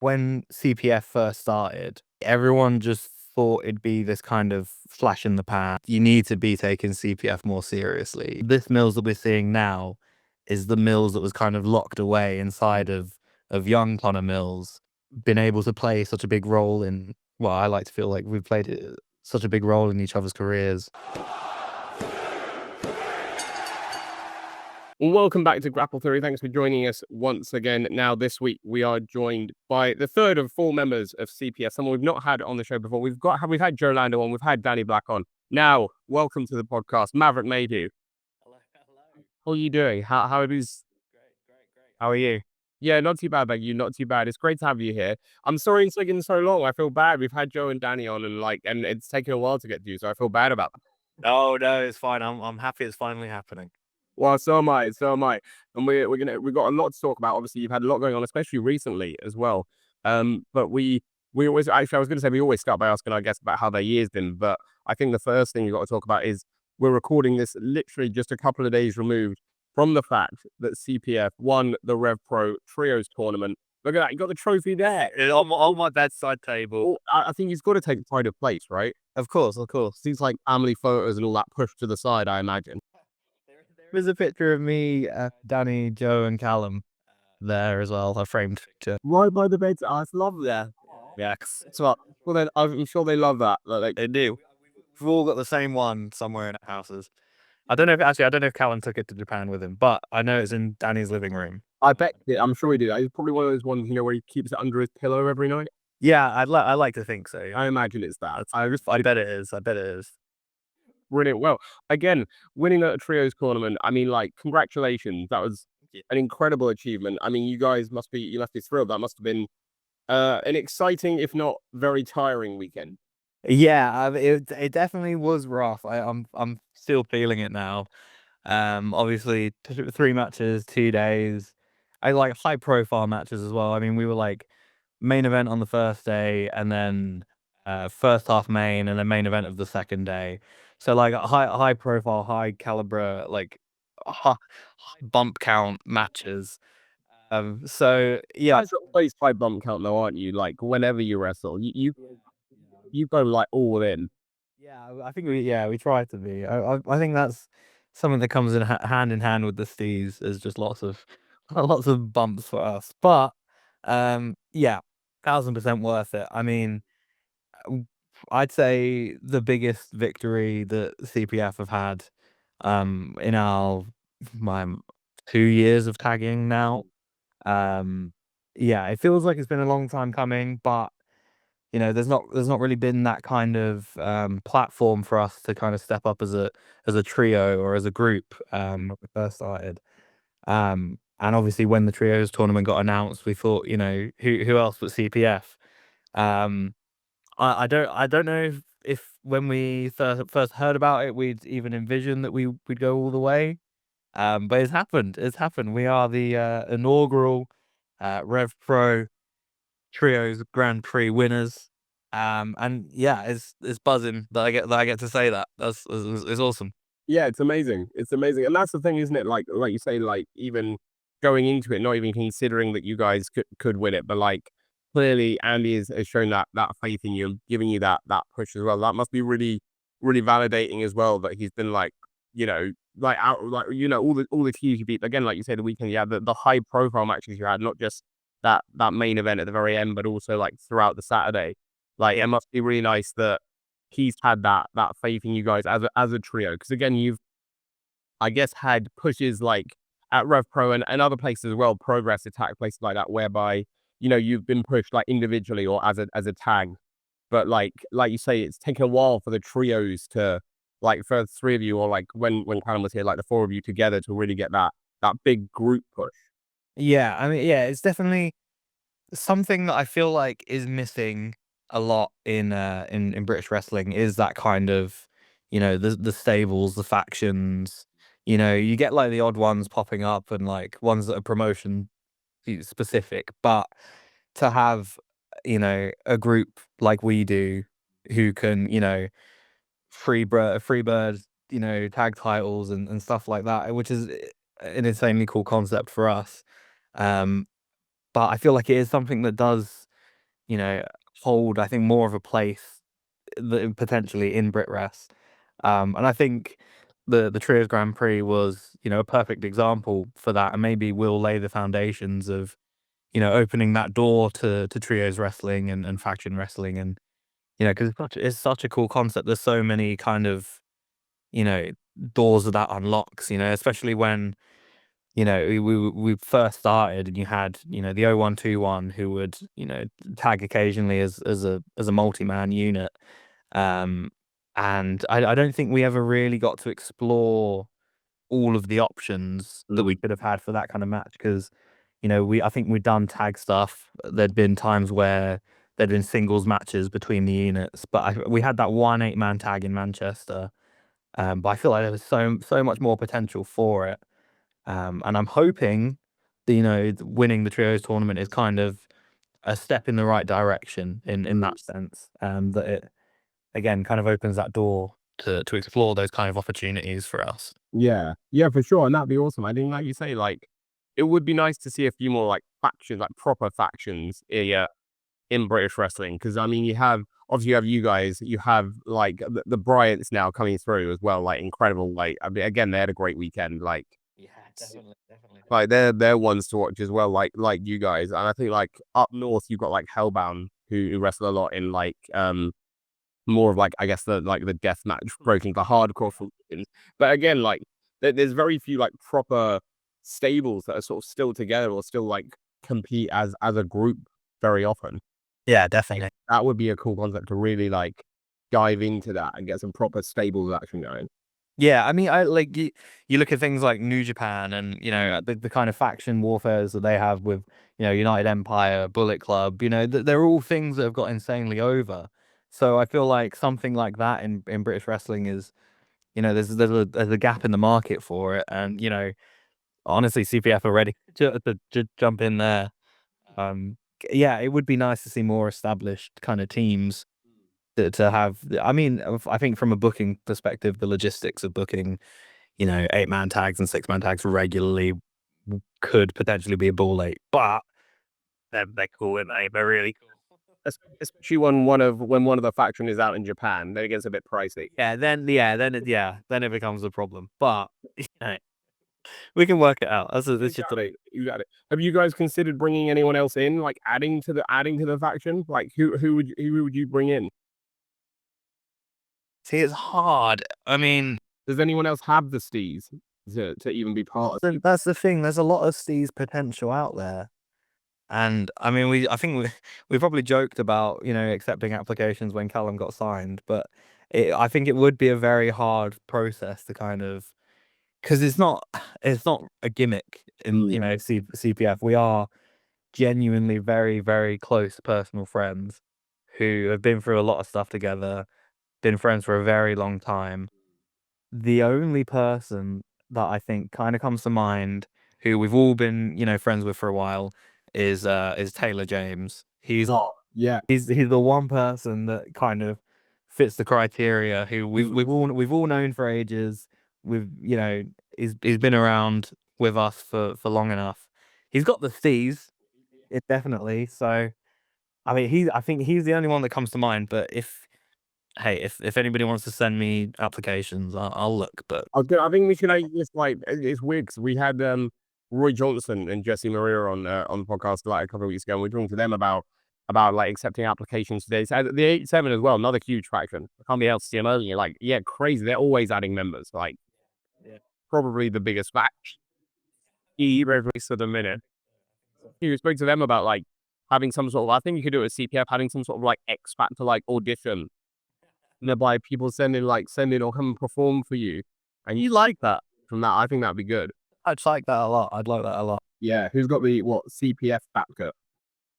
when CPF first started, everyone just thought it'd be this kind of flash in the pan. You need to be taking CPF more seriously. This Mills that we're seeing now is the Mills that was kind of locked away inside of young Connor Mills, been able to play such a big role in, well, I like to feel like we've played such a big role in each other's careers. Well, welcome back to Grapple Theory. Thanks for joining us once again. Now, this week we are joined by the third of four members of CPF, someone we've not had on the show before. We've had Joe Lando on, we've had Danny Black on. Now, welcome to the podcast, Maverick Mayhew. Hello, hello. How are you doing? How it is? Great. How are you? Yeah, not too bad, thank you. Not too bad. It's great to have you here. I'm sorry it's taken so long. I feel bad. We've had Joe and Danny on, and it's taken a while to get to you, so I feel bad about that. Oh no, it's fine. I'm happy it's finally happening. Well, so am I. And we've got a lot to talk about. Obviously, you've had a lot going on, especially recently as well. But we always, actually, I was going to say, we always start by asking our guests about how their year's been. But I think the first thing you've got to talk about is we're recording this literally just a couple of days removed from the fact that CPF won the RevPro Trios tournament. Look at that, you got the trophy there. On my bedside table. Well, I think he's got to take pride of place, right? Of course. Things like family photos and all that pushed to the side, I imagine. There's a picture of me, Danny, Joe, and Callum there as well. A framed picture. Right by the bed. Oh, it's lovely there. Yeah, So, well, then I'm sure they love that. they do. We've all got the same one somewhere in our houses. I don't know if Callum took it to Japan with him, but I know it's in Danny's living room. I bet. I'm sure he did. It's probably one of those ones, where he keeps it under his pillow every night. Yeah, I like to think so. I imagine it's that. I bet it is. Brilliant. Well, again, winning a trios tournament. I mean, congratulations. That was an incredible achievement. I mean, you must be thrilled. That must have been an exciting, if not very tiring weekend. Yeah, it definitely was rough. I'm still feeling it now. Obviously 3 matches, 2 days. I like high profile matches as well. I mean, we were like main event on the first day, and then first half main, and then main event of the second day. So like high profile, high caliber, like high bump count matches. So yeah, That's always high bump count, though, aren't you? Like whenever you wrestle, you go like all in. yeah. I think we try to be. I think that's something that comes in hand in hand with the Stees. Is just lots of lots of bumps for us, but yeah, 1000% worth it. I mean, I'd say the biggest victory that CPF have had in my 2 years of tagging now. Yeah, it feels like it's been a long time coming, but there's not really been that kind of platform for us to kind of step up as a trio or as a group when we first started. And obviously when the trios tournament got announced, we thought, who else but CPF? I don't know if when we first heard about it, we'd even envisioned that we'd go all the way. But it's happened. It's happened. We are the inaugural RevPro Trios Grand Prix winners. And yeah, it's buzzing that I get to say that. It's awesome. Yeah, it's amazing. It's amazing, and that's the thing, isn't it? Like you say, even going into it, not even considering that you guys could win it, but clearly Andy has shown that faith in you, giving you that push as well. That must be really, really validating as well. That he's been all the teams you beat. Again, like you say, the weekend, yeah, the high profile matches you had, not just that main event at the very end, but also throughout the Saturday. It must be really nice that he's had that faith in you guys as a trio. Because again, you've, I guess, had pushes at RevPro and other places as well, Progress Attack, places like that, whereby you've been pushed individually or as a tag. But like you say, it's taken a while for the trios to for the three of you, or when Callum was here, the four of you together to really get that big group push. Yeah, I mean, yeah, it's definitely something that I feel like is missing a lot in British wrestling, is that kind of, the stables, the factions. You get the odd ones popping up and ones that are promotion specific, but to have a group like we do who can free bird tag titles and stuff like that, which is an insanely cool concept for us. But I feel like it is something that does you know, hold, I think, more of a place potentially in Brit Rest. And I think the Trios Grand Prix was, you know, a perfect example for that, and maybe will lay the foundations of, you know, opening that door to trios wrestling and faction wrestling, and you know, because it's such a cool concept. There's so many kind of, you know, doors that unlocks. You know, especially when, you know, we first started and you had, you know, the 0121 who would, you know, tag occasionally as a multi-man unit. Um, and I don't think we ever really got to explore all of the options that we could have had for that kind of match because, you know, I think we'd done tag stuff. There'd been times where there'd been singles matches between the units, but we had that one 8-man tag in Manchester. But I feel like there was so much more potential for it. And I'm hoping that, you know, winning the trios tournament is kind of a step in the right direction in that sense. That it again kind of opens that door to explore those kind of opportunities for us. Yeah. Yeah, for sure, and that'd be awesome. I think, like you say, like, it would be nice to see a few more, like, factions, like, proper factions, in British wrestling. Because I mean, you have obviously, you have you guys, you have, like, the Bryants now coming through as well, like, incredible, like, I mean, again, they had a great weekend, Yeah, definitely, definitely. they're ones to watch as well, like you guys, and I think, like, up north, you've got, like, Hellbound, who wrestle a lot in, like, more of, like, I guess, the death match, breaking the hardcore functions. But again, like, there's very few, like, proper stables that are sort of still together or still, like, compete as a group very often. Yeah, definitely. That would be a cool concept to really, like, dive into that and get some proper stables action going. Yeah, I mean, I like you look at things like New Japan and, you know, the kind of faction warfares that they have with, you know, United Empire, Bullet Club, you know, they're all things that have got insanely over. So I feel like something like that in British wrestling is, you know, there's a gap in the market for it, and you know, honestly, CPF are ready to jump in there. Yeah, it would be nice to see more established kind of teams to have. I mean, I think from a booking perspective, the logistics of booking, you know, 8-man tags and 6-man tags regularly could potentially be a ball ache, but they're cool, aren't they? They're really cool. Especially when one of the faction is out in Japan, then it gets a bit pricey. Then it becomes a problem. But you know, we can work it out. It's just Exactly. Have you guys considered bringing anyone else in, like, adding to the faction? Like, who would you bring in? see, it's hard. I mean, Does anyone else have the steez to even be part of? that's the thing. There's a lot of Steve's potential out there. And I mean, I think we probably joked about, you know, accepting applications when Callum got signed, but I think it would be a very hard process to kind of, because it's not a gimmick in, you know, CPF. We are genuinely very, very close personal friends who have been through a lot of stuff together, been friends for a very long time. The only person that I think kinda comes to mind, who we've all been, you know, friends with for a while, is Taylor James. Oh, yeah. He's the one person that kind of fits the criteria, who we've all known for ages. You know, he's been around with us for long enough. He's got the steez, it definitely, so, I mean, I think he's the only one that comes to mind, but if anybody wants to send me applications, I'll look, but I think we should, like, just, like, it's weird because we had, Roy Johnson and Jesse Maria on the podcast, like, a couple of weeks ago, and we were talking to them about, like, accepting applications today. So the 87 as well, another huge faction. I can't be else to see them earlier. Like, yeah, crazy. They're always adding members. Like, yeah. probably the biggest faction at the minute. You spoke to them about, like, having some sort of, I think you could do it at CPF, having some sort of, like, X Factor, like, audition, whereby people send in or come and perform for you, and you like that from that. I think that'd be good. I'd like that a lot. I'd like that a lot. Yeah, who's got the what CPF factor?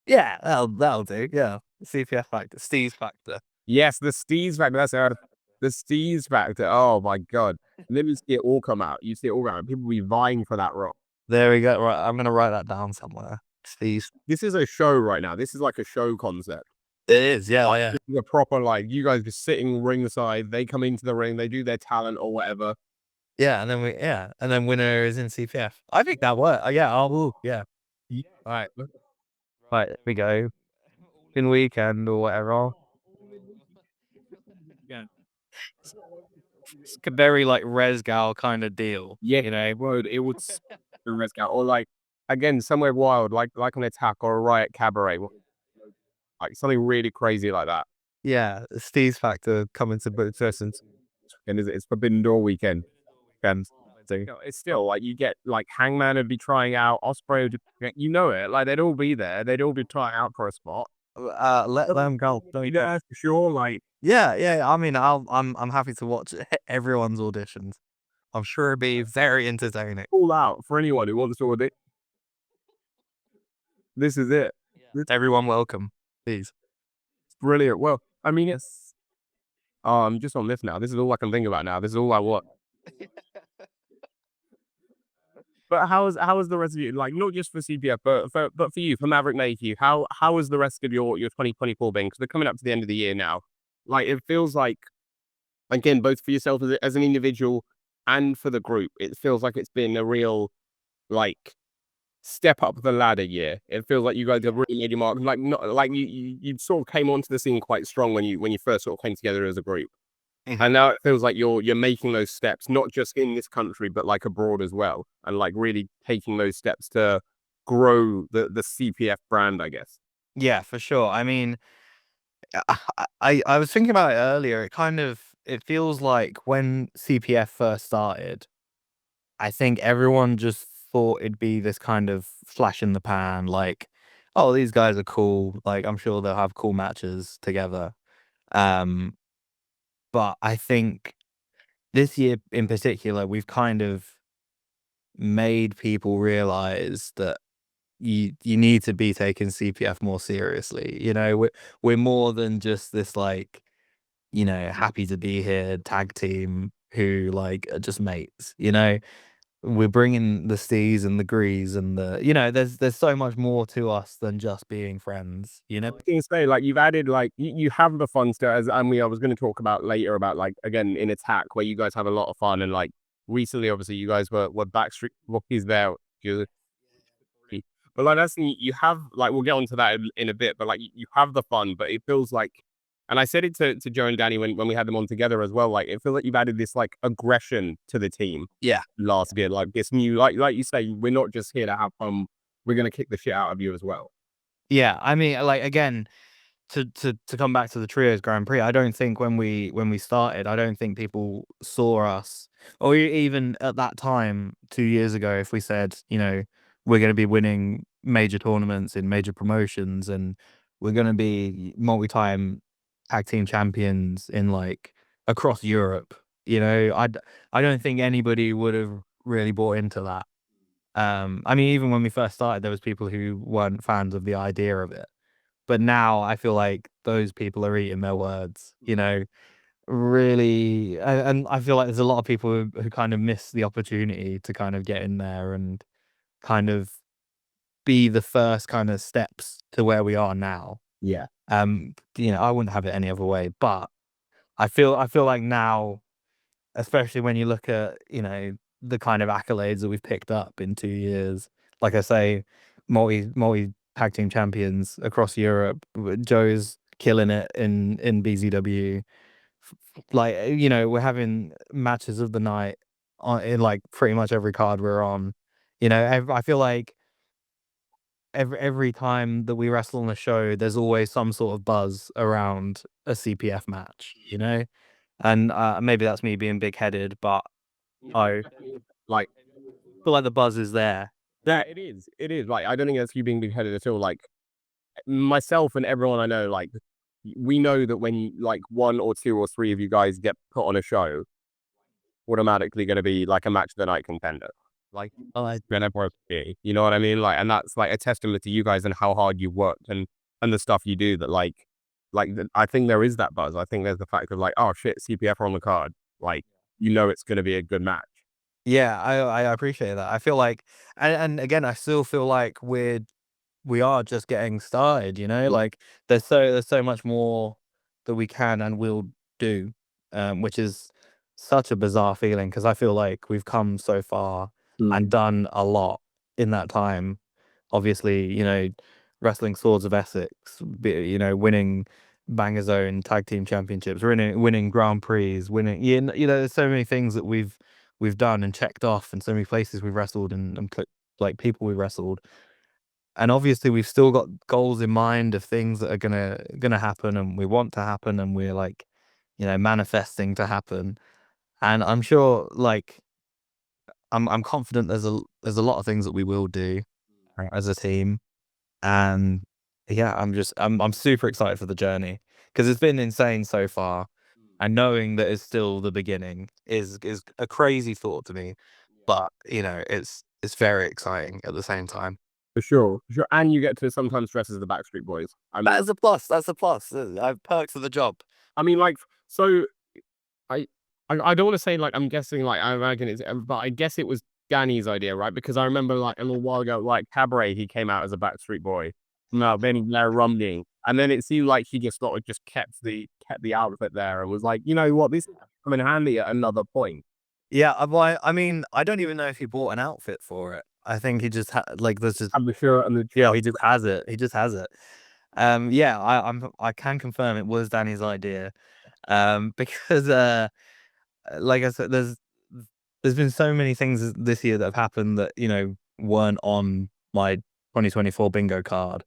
Yeah, that'll do, yeah. CPF factor, Steve's factor. Yes, the Steez factor. That's it. The Steez factor. Oh my god! And then you see it all come out. You see it all come out. People be vying for that role. There we go, right, I'm gonna write that down somewhere. Steve's. This is a show right now. This is like a show concept. It is, yeah, oh, yeah. This is a proper, like, you guys just sitting ringside. They come into the ring. They do their talent or whatever. And then winner is in CPF. I think that worked. Yeah, yeah. Alright, right, there we go. in weekend or whatever. Yeah. It's a very like Resgal kind of deal, Yeah, you know? bro, it would the risk out or like again somewhere wild, like an attack or a riot cabaret, like something really crazy like that. Yeah, the Steez factor coming to Bucharest And it's Forbidden Door weekend. and You know, it's still like you get like Hangman would be trying out, Osprey would, you know it, like they'd all be there, they'd all be trying out for a spot. let them go. Yeah, for sure. Like Yeah, yeah. I mean, I'm happy to watch everyone's auditions. I'm sure it'd be very entertaining. all out for anyone who wants to audit. This is it. It's Everyone welcome, please. brilliant. Well, I mean, it's I'm just on this now. This is all I can think about now. This is all I want. But how is the rest of you like not just for CPF, but for you, for Maverick Mayhew, how is the rest of your 2024 been? Because they're coming up to the end of the year now. Like it feels like again, both for yourself as an individual and for the group, it feels like it's been a real like step up the ladder year. It feels like you guys have really made your mark. Like not like you sort of came onto the scene quite strong when you first sort of came together as a group. Mhm. And now it feels like you're making those steps, not just in this country, but like abroad as well. And like really taking those steps to grow the CPF brand, I guess. Yeah, for sure. I mean, I was thinking about it earlier. It feels like when CPF first started, I think everyone just thought it'd be this kind of flash in the pan, like, oh, these guys are cool. Like, I'm sure they'll have cool matches together. Um, but I think this year in particular, we've kind of made people realize that you need to be taking CPF more seriously. You know, we're more than just this like, you know, happy to be here tag team who like are just mates, you know? We're bringing the Stees and the Grees and the you know, there's so much more to us than just being friends, you know? I was gonna say, like you've added like you have the fun stuff as and I was gonna talk about later about like again in attack where you guys have a lot of fun and like recently obviously you guys were Backstreet Rookies there. But like that's you have like we'll get onto that in a bit, but like you have the fun, but it feels like and I said it to Joe and Danny when we had them on together as well, like it feels like you've added this like aggression to the team Yeah. last year. Like this new like you say, we're not just here to have fun, we're gonna kick the shit out of you as well. Yeah, I mean, like, again, to come back to the trios Grand Prix, I don't think when we started, I don't think people saw us or even at that time 2 years ago, if we said, you know, we're gonna be winning major tournaments in major promotions and we're gonna be multi-time tag team champions in, like, across Europe, you know, I don't think anybody would have really bought into that. I mean, even when we first started, there was people who weren't fans of the idea of it. But now I feel like those people are eating their words, you know, really, and I feel like there's a lot of people who kind of miss the opportunity to kind of get in there and kind of be the first kind of steps to where we are now. Yeah. You know, I wouldn't have it any other way, but I feel like now, especially when you look at, you know, the kind of accolades that we've picked up in 2 years. Like I say, multi tag team champions across Europe. Joe's killing it in BZW. Like, you know, we're having matches of the night on in, like, pretty much every card we're on. You know, I feel like every time that we wrestle on a show, there's always some sort of buzz around a CPF match, you know? And, maybe that's me being big-headed, but I Like feel like the buzz is there. that it is. It is. Like I don't think that's you being big headed at all. Like myself and everyone I know, like we know that when like one or two or three of you guys get put on a show, automatically going to be like a match of the night contender. Like, Oh, I whenever it's be, you know what I mean? Like, and that's like a testament to you guys and how hard you've worked and the stuff you do. That I think there is that buzz. I think there's the fact of like, oh shit, CPF are on the card. Like, you know, it's going to be a good match. yeah, I appreciate that. I feel like and again, I still feel like we are just getting started, you know? Like, there's so much more that we can and will do, which is such a bizarre feeling because I feel like we've come so far and Mm. done a lot in that time. Obviously, you know, wrestling Swords of Essex, winning Banger Zone tag team championships, winning Grand Prix, winning, there's so many things that we've done and checked off, and so many places we've wrestled, and like people we've wrestled. And obviously we've still got goals in mind of things that are gonna happen, and we want to happen, and we're like, manifesting to happen. And I'm sure, like, I'm confident there's a lot of things that we will do as a team. And yeah, I'm super excited for the journey, because it's been insane so far. And knowing that it's still the beginning is a crazy thought to me. But it's very exciting at the same time. For sure, for sure. And you get to sometimes dress as the Backstreet Boys. That's a plus. That's a plus. I have perks of the job. I mean, like, so I, I don't want to say like I'm guessing like I imagine it's, but I guess it was Danny's idea, right? Because I remember like a little while ago, like Cabaret, he came out as a Backstreet Boy. No, then Larry Rumney, and then it seemed like he just sort of just kept the outfit there and was like, you know what, this is come in handy at another point. Yeah, I mean, I don't even know if he bought an outfit for it. I think he just like there's just And the shirt and the he just has it. He just has it. Yeah, I can confirm it was Danny's idea. Because like I said, there's been so many things this year that have happened that weren't on my 2024 bingo card.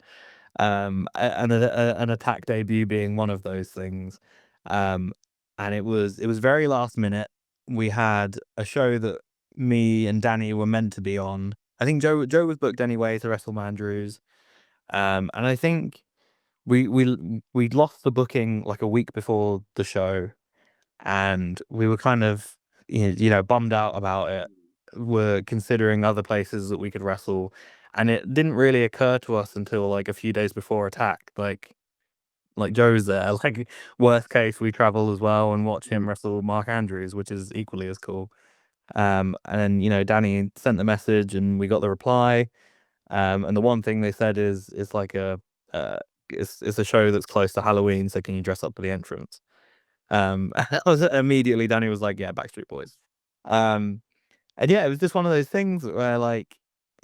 And an Attack debut being one of those things. Um, and it was very last minute. We had a show that me and Danny were meant to be on. I think Joe was booked anyway to wrestle Mandrews. And I think we lost the booking like a week before the show, and we were kind of bummed out about it. We're considering other places that we could wrestle, and it didn't really occur to us until like a few days before Attack. Like Joe's there. Like, worst case, we travel as well and watch him wrestle Mark Andrews, which is equally as cool. And then Danny sent the message, and we got the reply. And the one thing they said is it's like uh it's a show that's close to Halloween, so can you dress up for the entrance? I was immediately Danny was like, yeah, Backstreet Boys. Um, and yeah, it was just one of those things where, like,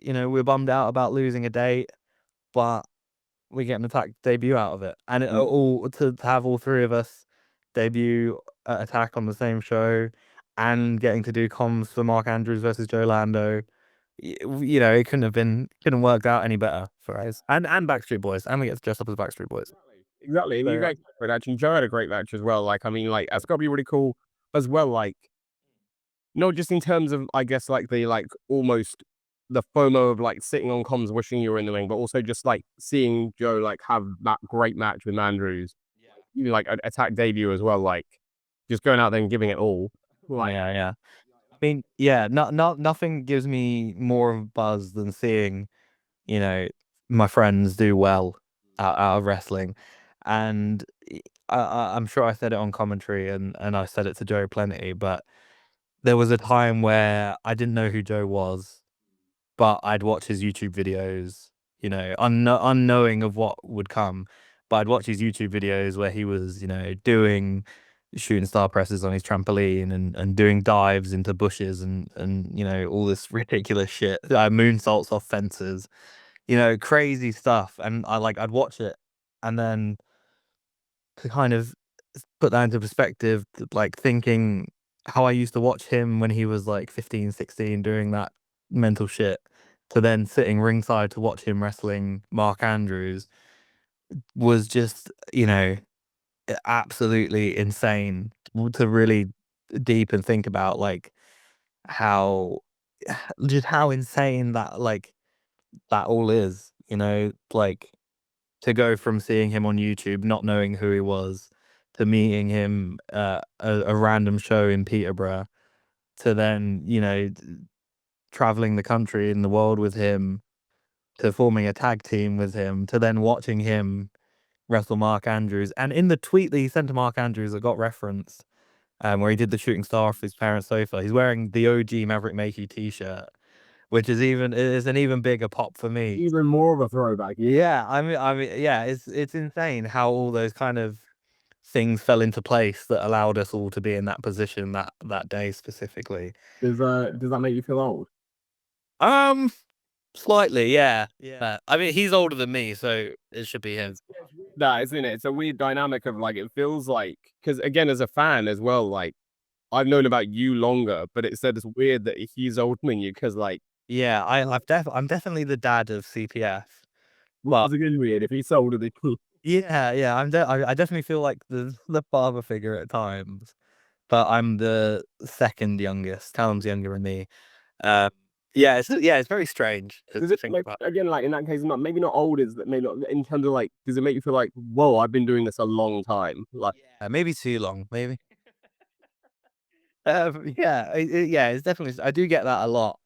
we're bummed out about losing a date, but we get an Attack debut out of it, and all to have all three of us debut at Attack on the same show, and getting to do comms for Mark Andrews versus Joe Lando. It couldn't worked out any better for us, and Backstreet Boys, and we get to dress up as Backstreet Boys. exactly. And So you guys had a great match, and Joe had a great match as well. Like, I mean, like, it's got to be really cool as well. Like, not just in terms of, I guess, like the like almost the FOMO of like sitting on comms wishing you were in the ring, but also just like seeing Joe like have that great match with Andrews, even like an Attack debut as well, like just going out there and giving it all. Like, yeah. I mean, yeah, nothing gives me more of a buzz than seeing, you know, my friends do well out of wrestling. And I'm sure I said it on commentary, and I said it to Joe plenty, but there was a time where I didn't know who Joe was, but I'd watch his YouTube videos, unknowing of what would come. But I'd watch his YouTube videos where he was, doing shooting star presses on his trampoline, and doing dives into bushes, and all this ridiculous shit, moonsaults off fences, crazy stuff. And I'd watch it, and then to kind of put that into perspective, like thinking how I used to watch him when he was like 15, 16, doing that mental shit, to then sitting ringside to watch him wrestling Mark Andrews was just, absolutely insane to really deep and think about, like, how just how insane that all is, like, to go from seeing him on YouTube, not knowing who he was, to meeting him at a random show in Peterborough, to then, traveling the country and the world with him, to forming a tag team with him, to then watching him wrestle Mark Andrews. And in the tweet that he sent to Mark Andrews that got referenced, where he did the shooting star off his parents' sofa, he's wearing the OG Maverick Mayhew t-shirt, which is an even bigger pop for me. even more of a throwback. Yeah, I mean, yeah, it's insane how all those kind of things fell into place that allowed us all to be in that position that day specifically. Does that make you feel old? Um, Slightly, yeah, yeah. I mean, he's older than me, so it should be him. That isn't it? It's a weird dynamic of like it feels like because again as a fan as well, like I've known about you longer, but it said it's weird that he's older than you because like Yeah, I'm definitely the dad of CPF, well, but it's again weird if he's older than you. yeah, yeah, I definitely feel like the father figure at times, but I'm the second youngest. Callum's younger than me. Um, yeah, it's very strange to Does it think like about. again like in that case not maybe not old is that maybe not in terms of like does it make you feel like whoa I've been doing this a long time like Yeah, maybe too long, maybe. Yeah, it's definitely. I do get that a lot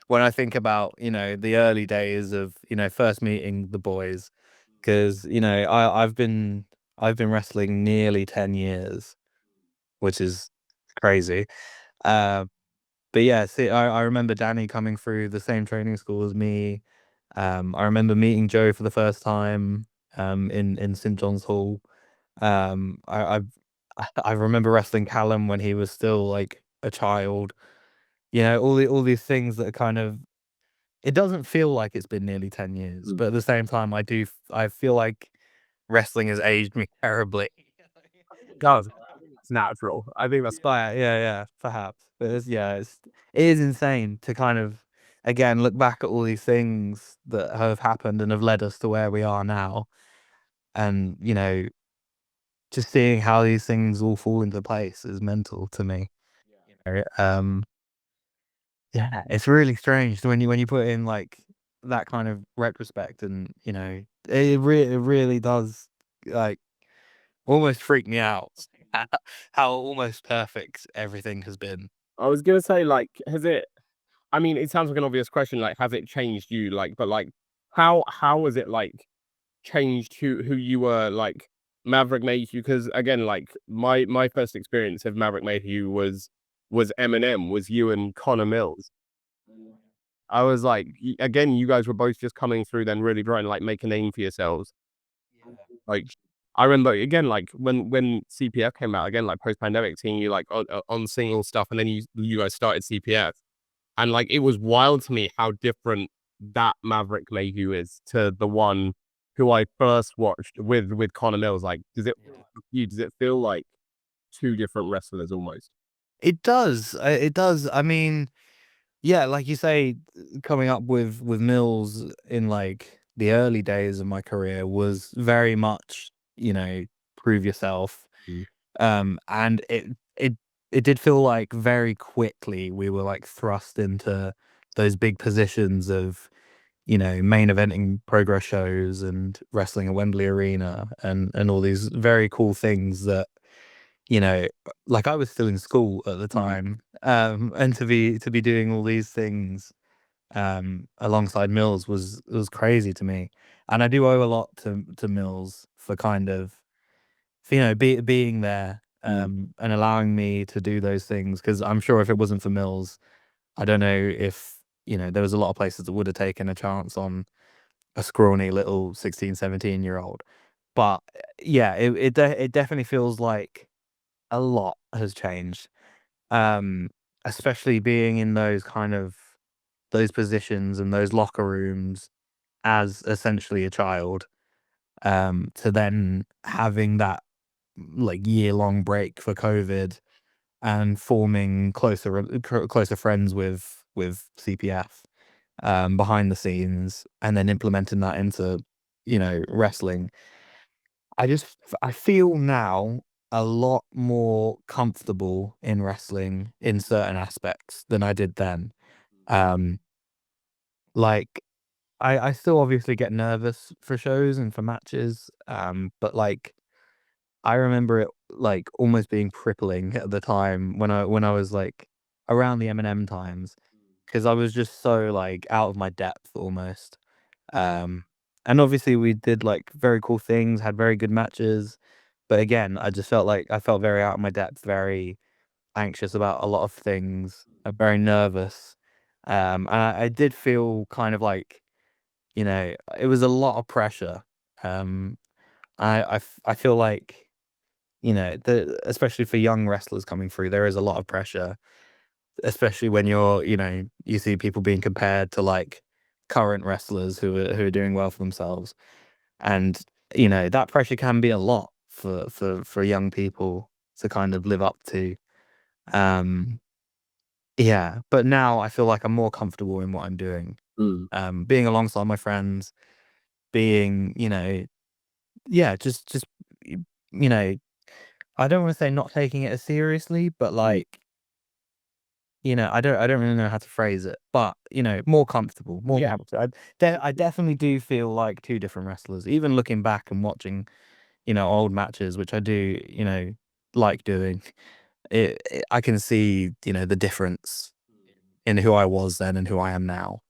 when I think about the early days of first meeting the boys, because I've been wrestling nearly 10 years, which is crazy. Um, but yeah, see, I remember Danny coming through the same training school as me. I remember meeting Joe for the first time in St John's Hall. I I remember wrestling Callum when he was still like a child. All these things that are kind of it doesn't feel like it's been nearly 10 years, mm. but at the same time, I feel like wrestling has aged me terribly. God, it's natural. I think that's Yeah, perhaps. But it is insane to kind of, again, look back at all these things that have happened and have led us to where we are now. And, just seeing how these things all fall into place is mental to me. Um, yeah, it's really strange when you put in like that kind of retrospect, and it really does like almost freak me out how almost perfect everything has been. I was gonna say like has it I mean it sounds like an obvious question like has it changed you like but like how has it like changed who you were like Maverick Mayhew because again like my first experience of Maverick Mayhew was Eminem was you and Connor Mills. I was like again you guys were both just coming through then really trying to like make a name for yourselves. Like I remember again like when CPF came out again like post pandemic seeing you like on single stuff and then you guys started CPF and like it was wild to me how different that Maverick Mayhew is to the one who I first watched with Connor Mills. Like, does it feel like two different wrestlers almost? It does. I mean, yeah, like you say, coming up with Mills in like the early days of my career was very much, prove yourself. Mm. And it did feel like very quickly we were like thrust into those big positions of, main eventing progress shows and wrestling at Wembley Arena and all these very cool things that, like I was still in school at the Mm. time. And to be doing all these things alongside Mills was crazy to me. And I do owe a lot to Mills for kind of being there, Mm. and allowing me to do those things. Because 'cause I'm sure if it wasn't for Mills, I don't know if, there was a lot of places that would have taken a chance on a scrawny little 16, 17-year-old. But, yeah, it definitely feels like a lot has changed, um, especially being in those positions and those locker rooms as essentially a child, to then having that, like, year-long break for COVID and forming closer friends with CPF, behind the scenes, and then implementing that into, wrestling. I feel now a lot more comfortable in wrestling in certain aspects than I did then. Um, like, I still obviously get nervous for shows and for matches, but, like, I remember it, like, almost being crippling at the time when I was, like, around the Eminem times, because I was just so, like, out of my depth almost. Um, and obviously we did, like, very cool things, had very good matches, but again, I just felt like I felt very out of my depth, very anxious about a lot of things, very nervous. And I did feel kind of like, it was a lot of pressure. Um, I feel like, especially for young wrestlers coming through, there is a lot of pressure, especially when you see people being compared to like current wrestlers who are doing well for themselves. And, you know, that pressure can be a lot for young people to kind of live up to. Um, yeah, but now I feel like I'm more comfortable in what I'm doing. Mm. Being alongside my friends, being, you know, yeah, just you know, I don't want to say not taking it as seriously, but Mm. like, you know, I don't really know how to phrase it, but you know, more comfortable, more Yeah. comfortable. I definitely do feel like two different wrestlers. Even looking back and watching, you know, old matches, which I do, you know, like doing. I can see, you know, the difference in who I was then and who I am now.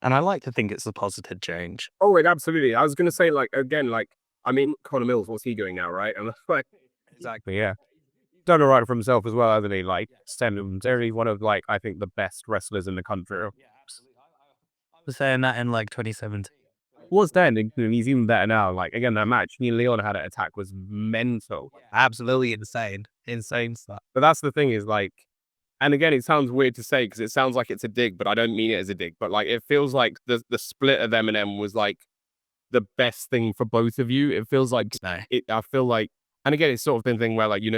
And I like to think it's a positive change. Oh, it absolutely. I was gonna say, like, again, like, I mean, Connor Mills, what's he doing now, right? And like, exactly, yeah. Done all right for himself as well, hasn't he? Like, certainly one of like I think the best wrestlers in the country. Yeah, absolutely. I was saying that in like 2017. Was then, and he's even better now. Like again, that match, me and Leon had an attack was mental. Absolutely insane. Insane stuff. But that's the thing is like, and again, it sounds weird to say because it sounds like it's a dig, but I don't mean it as a dig. But like, it feels like the split of Eminem was like the best thing for both of you. It feels like No. it. I feel like, and again, it's sort of been a thing where like you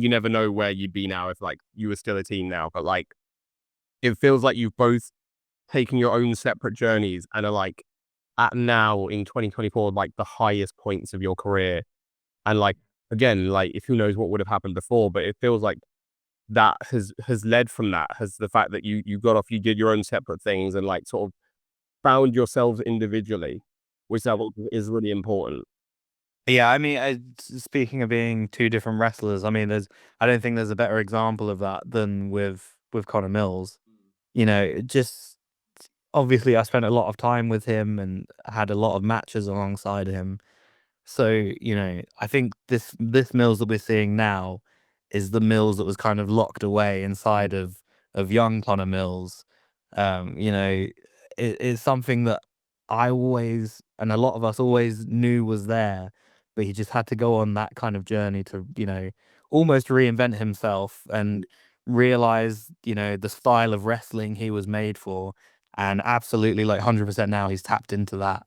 never know where you'd be now if like you were still a team now. But like, it feels like you've both taken your own separate journeys and are like at now in 2024 like the highest points of your career. And like again, like if who knows what would have happened before, but it feels like that has led from that has the fact that you got off, you did your own separate things and like sort of found yourselves individually, which I think is really important. Yeah, I mean, speaking of being two different wrestlers, I mean, I don't think there's a better example of that than with Connor Mills. You know, just obviously I spent a lot of time with him and had a lot of matches alongside him. So, you know, I think this Mills that we're seeing now is the Mills that was kind of locked away inside of young Connor Mills. You know, it's something that I always and a lot of us always knew was there, but he just had to go on that kind of journey to, you know, almost reinvent himself and realize, you know, the style of wrestling he was made for. And absolutely like 100% now he's tapped into that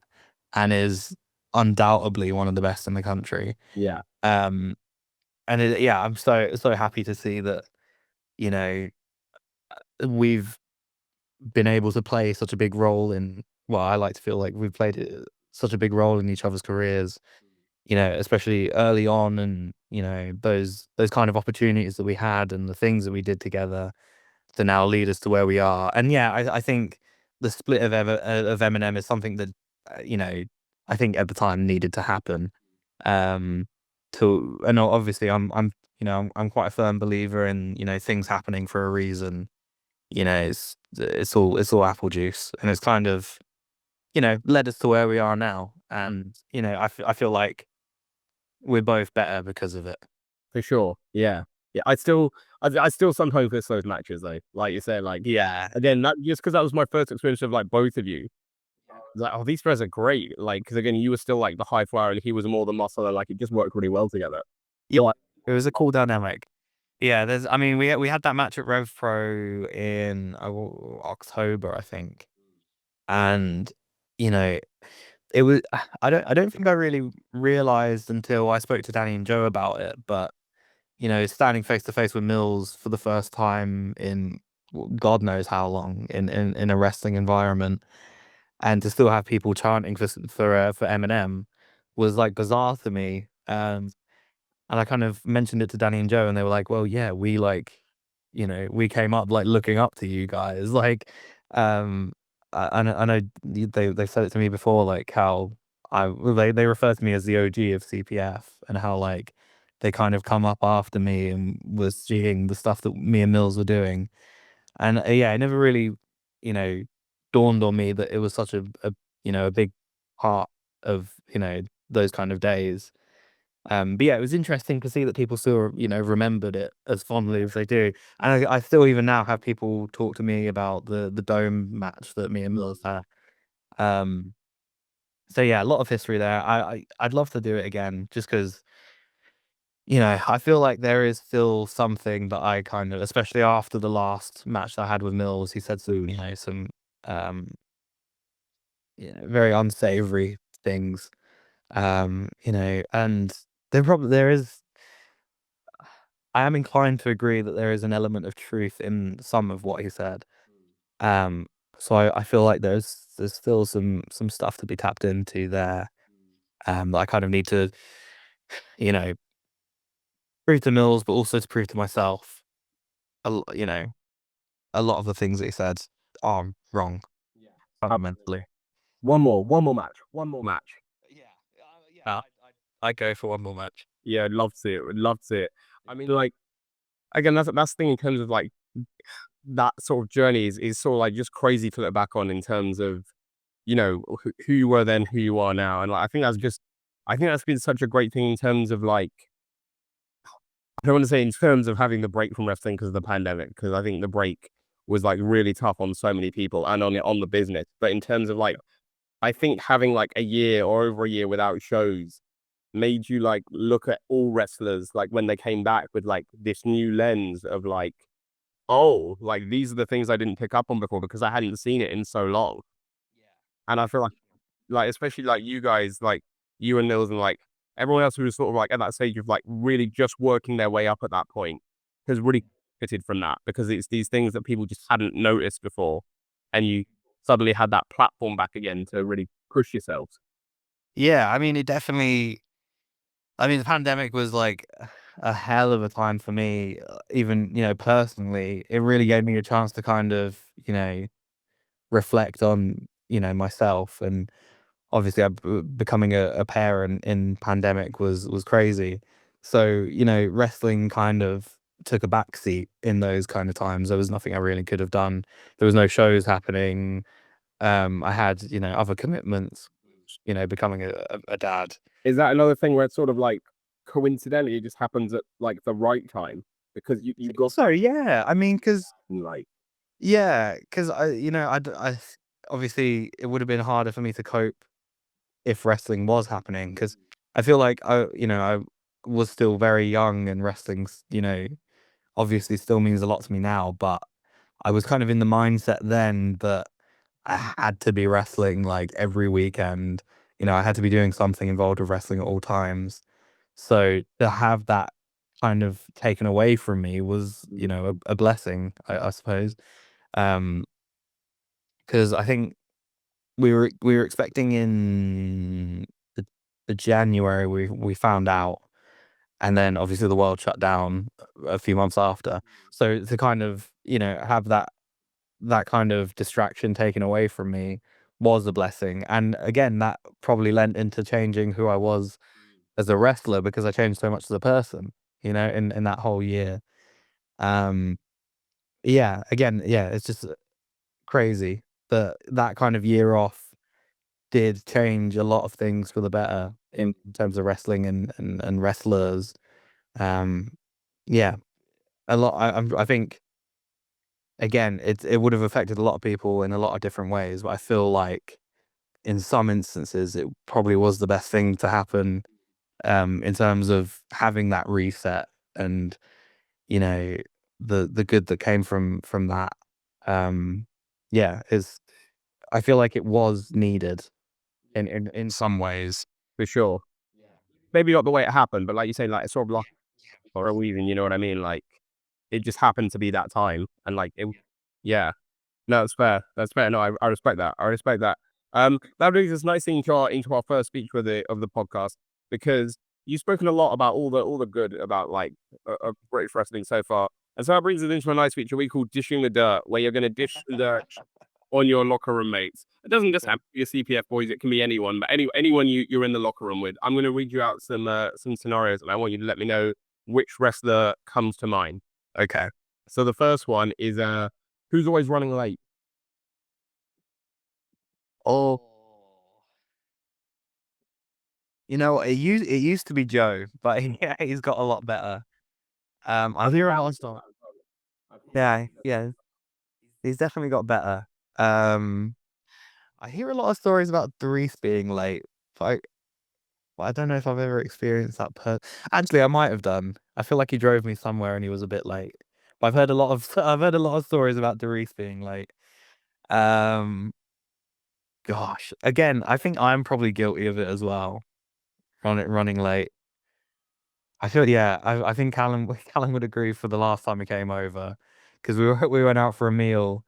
and is undoubtedly one of the best in the country. Yeah, Um, and yeah, I'm so happy to see that, you know, we've been able to play such a big role in well, I like to feel like we've played such a big role in each other's careers, you know, especially early on and, you know, those kind of opportunities that we had and the things that we did together to now lead us to where we are. And yeah, I think the split of Eminem is something that you know I think at the time needed to happen. Um, to and obviously I'm you know I'm quite a firm believer in you know things happening for a reason. You know it's all apple juice, and it's kind of you know led us to where we are now. And you know I feel like we're both better because of it. for sure. Yeah. Yeah. I still sometimes miss those matches though. Like you said, like Yeah, again, that just because that was my first experience of like both of you. Like, oh, these guys are great. Like, because again, you were still like the high flyer and he was more the muscle, and like it just worked really well together. yeah, it was a cool dynamic. Yeah, I mean, we had that match at RevPro in October, I think, and you know, it was. I don't think I really realized until I spoke to Danny and Joe about it, but you know, standing face to face with Mills for the first time in God knows how long in a wrestling environment, and to still have people chanting for Eminem was like bizarre to me. And I kind of mentioned it to Danny and Joe, and they were like, "Well, yeah, we like, you know, we came up like looking up to you guys." Like, um, I know they said it to me before, like how well, they refer to me as the OG of CPF, and how like they kind of come up after me and was seeing the stuff that me and Mills were doing, and yeah, it never really, you know, dawned on me that it was such a you know a big part of you know those kind of days. But yeah, it was interesting to see that people still, you know, remembered it as fondly as they do. And I still even now have people talk to me about the dome match that me and Mills had. Um, so yeah, a lot of history there. I'd love to do it again just because, you know, I feel like there is still something that I kind of, especially after the last match that I had with Mills, he said some, you know, some um very unsavory things. And there is. I am inclined to agree that there is an element of truth in some of what he said. Um, so I feel like there's still some stuff to be tapped into there. That I kind of need to, you know, prove to Mills, but also to prove to myself. A lot of the things that he said are wrong fundamentally. One more match, one more match. Yeah, yeah. I go for one more match. Yeah, I'd love to see it. Would love to see it. I mean, like again, that's the thing in terms of like that sort of journey is sort of like just crazy to look back on in terms of who you were then, who you are now, and like I think that's been such a great thing in terms of like I don't want to say in terms of having the break from wrestling because of the pandemic, because I think the break was like really tough on so many people and on the business. But in terms of like, I think having like a year or over a year without shows made you like look at all wrestlers like when they came back with like this new lens of like, oh, like these are the things I didn't pick up on before because I hadn't seen it in so long. And I feel like especially like you guys, like you and Nils and like everyone else who was sort of like at that stage of like really just working their way up at that point has really fitted from that because it's these things that people just hadn't noticed before, and you suddenly had that platform back again to really push yourselves. Yeah, I mean, it definitely. I mean, the pandemic was like a hell of a time for me, even personally. It really gave me a chance to kind of reflect on myself, and obviously, becoming a parent in pandemic was crazy. So wrestling kind of took a backseat in those kind of times. There was nothing I really could have done. There was no shows happening. I had other commitments. Becoming a dad. Is that another thing where it's sort of like coincidentally it just happens at like the right time because you got So yeah, I mean, because like yeah, because obviously it would have been harder for me to cope if wrestling was happening. Because I feel like I was still very young, and wrestling's obviously still means a lot to me now, but I was kind of in the mindset then that I had to be wrestling like every weekend. I had to be doing something involved with wrestling at all times. So to have that kind of taken away from me was, a blessing, I suppose. Um, because I think we were expecting in the January we found out, and then obviously the world shut down a few months after. So to kind of have that kind of distraction taken away from me was a blessing. And again, that probably lent into changing who I was as a wrestler because I changed so much as a person, in that whole year. Um, yeah, again, yeah, it's just crazy that that kind of year off did change a lot of things for the better in terms of wrestling and wrestlers. Um, yeah, a lot. I think again, it would have affected a lot of people in a lot of different ways, but I feel like in some instances it probably was the best thing to happen. In terms of having that reset and you know the good that came from that. Um, yeah, is I feel like it was needed in some ways. for sure. Maybe not the way it happened, but like you say, like it's sort of like for a reason, you know what I mean? Like it just happened to be that time, and like it, yeah. No, that's fair. That's fair. No, I respect that. I respect that. That brings us nicely into our first speech of the podcast because you've spoken a lot about all the good about like British wrestling so far, and so that brings us into a nice feature we call dishing the dirt, where you're going to dish the dirt on your locker room mates. It doesn't just have to be your CPF boys; it can be anyone, but anyone you're in the locker room with. I'm going to read you out some scenarios, and I want you to let me know which wrestler comes to mind. Okay. So the first one is who's always running late? Oh, it used to be Joe, but yeah, he's got a lot better. I hear a lot of stuff. Yeah, yeah, he's definitely got better. Um, I hear a lot of stories about Dries being late, but I don't know if I've ever experienced that. Actually, I might have done. I feel like he drove me somewhere and he was a bit late. But I've heard a lot of stories about Dries being late. Um, Gosh, again, I think I'm probably guilty of it as well. Running late. I feel yeah. I think Callum Callum would agree for the last time he came over because we went out for a meal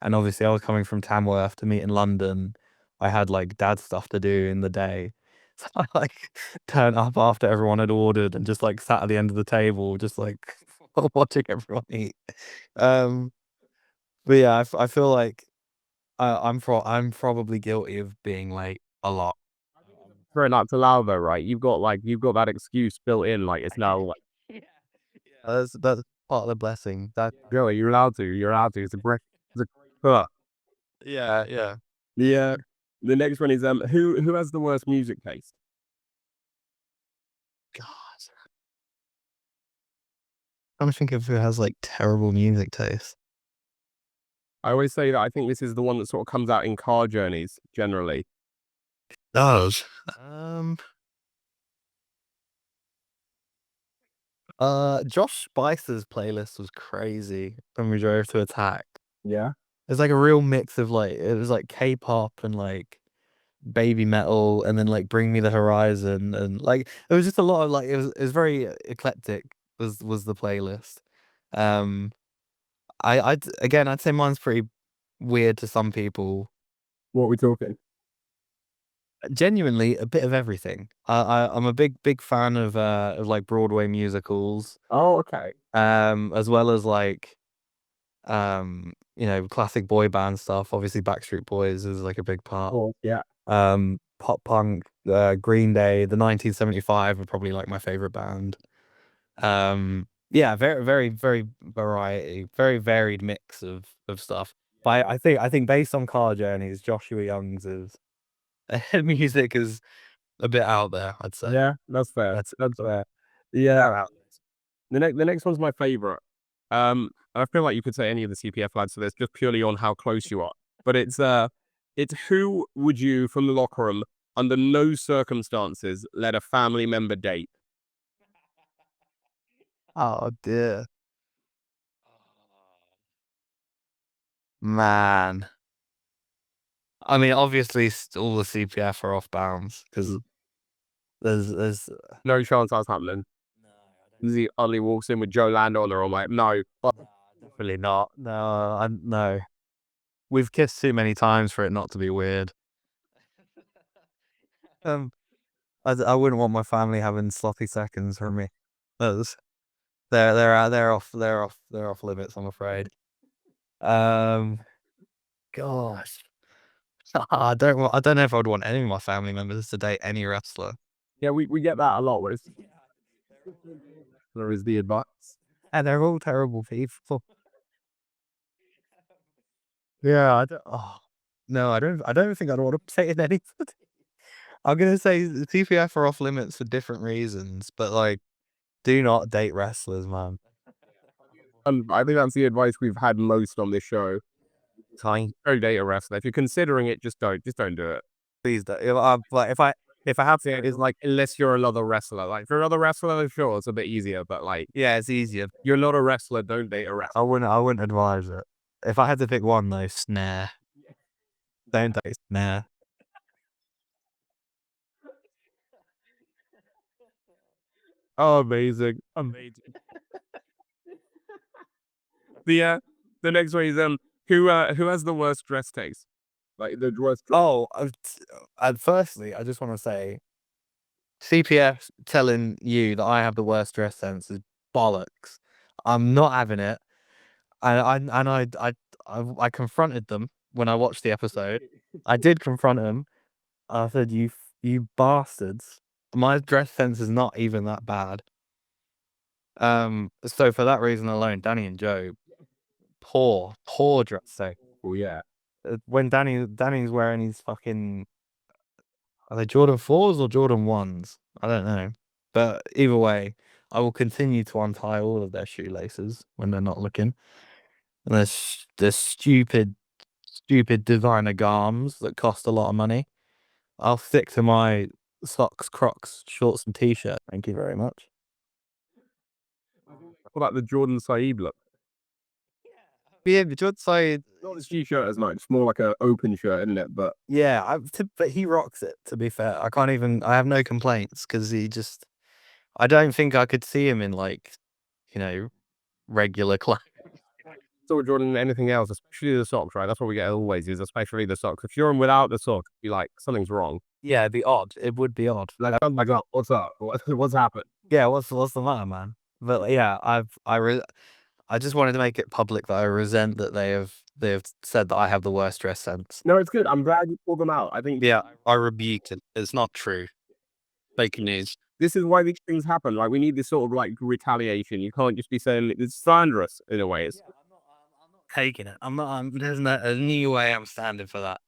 and obviously I was coming from Tamworth to meet in London. I had like dad stuff to do in the day. So I like turned up after everyone had ordered and just like sat at the end of the table, just like watching everyone eat. Um, but yeah, I feel like I'm probably guilty of being late a lot. For it not to allow though, right? You've got that excuse built in, like it's now like, Yeah, yeah. That's part of the blessing. That Joey, you're allowed to. You're allowed to. It's a break. It's a yeah, yeah. the the next one is who has the worst music taste? God, I'm trying to think of who has like terrible music taste. I always say that I think this is the one that sort of comes out in car journeys generally. Does. Josh Spicer's playlist was crazy when we drove to Attack. Yeah. It's like a real mix of like it was like K-pop and like baby metal and then like Bring Me the Horizon and like it was just a lot of like it was very eclectic was the playlist. Um again I'd say mine's pretty weird to some people. What are we talking? Genuinely a bit of everything. I'm a big fan of like Broadway musicals, Oh, okay. as well as like classic boy band stuff. Obviously Backstreet Boys is like a big part. Oh, yeah. Pop punk, Green Day, the 1975 are probably like my favorite band. Yeah, very very varied mix of stuff. But I think based on car journeys, Joshua Young's is music is a bit out there, I'd say. Yeah, that's fair. That's That's a fair. Yeah. bit out The next one's my favorite. I feel like you could say any of the CPF lads for this, just purely on how close you are. But it's who would you from the locker room, under no circumstances, let a family member date? Oh dear. Man. I mean, obviously all the CPF are off bounds because Mm. there's No chance that's happening. no, I don't He only walks in with Joe Lando on her. I'm like, no. no, definitely not. No, no. We've kissed too many times for it not to be weird. Um, I wouldn't want my family having sloppy seconds from me. Those they're off limits, I'm afraid. Um, gosh, I don't know if I would want any of my family members to date any wrestler. Yeah, we get that a lot. Where it's there is the advice. And they're all terrible people. Yeah, I don't. Oh, no, I don't think I'd want to say it anybody. I'm gonna say the TPF are off limits for different reasons, but like, do not date wrestlers, man. And I think that's the advice we've had most on this show. Fine, Don't date a wrestler. If you're considering it, just don't. Just don't do it. please don't. If I have to, It's like unless you're another wrestler. Like if you're another wrestler, sure, it's a bit easier. But like yeah, it's easier. you're not a wrestler, don't date a wrestler. I wouldn't advise it. If I had to pick one though, Snare. Don't date Snare. Oh, amazing, amazing. The the next one is who has the worst dress taste? Like the worst. Oh, firstly, I just want to say CPF telling you that I have the worst dress sense is bollocks. I'm not having it. I confronted them when I watched the episode. I did confront them. I said, you bastards. My dress sense is not even that bad." So for that reason alone, Danny and Joe, poor dress sense. Oh yeah. When Danny's wearing his fucking are they Jordan 4s or Jordan 1s? I don't know. But either way, I will continue to untie all of their shoelaces when they're not looking. And there's stupid designer garms that cost a lot of money. I'll stick to my socks, Crocs, shorts, and t-shirt. Thank you very much. What about the Jordan Saeed look? Yeah, but you'd say, Not this G-shirt as much. It's more like a open shirt, isn't it? But yeah, but he rocks it, to be fair. I have no complaints because I don't think I could see him in like, you know, regular clothes. so Jordan, anything else, especially the socks, right? That's what we get always is especially the socks. If you're in without the socks, be like something's wrong. Yeah, it'd be odd. It would be odd. Like I'm like, oh, what's up? What's happened? Yeah, what's the matter, man? But yeah, I just wanted to make it public that I resent that they have said that I have the worst dress sense. No, it's good. I'm glad you pulled them out. I think Yeah, I rebuked it. It's not true. Fake news. this is why these things happen. Like we need this sort of like retaliation. You can't just be saying it's slanderous in a way. It's I'm not taking it. I'm not. There's no a new way. I'm standing for that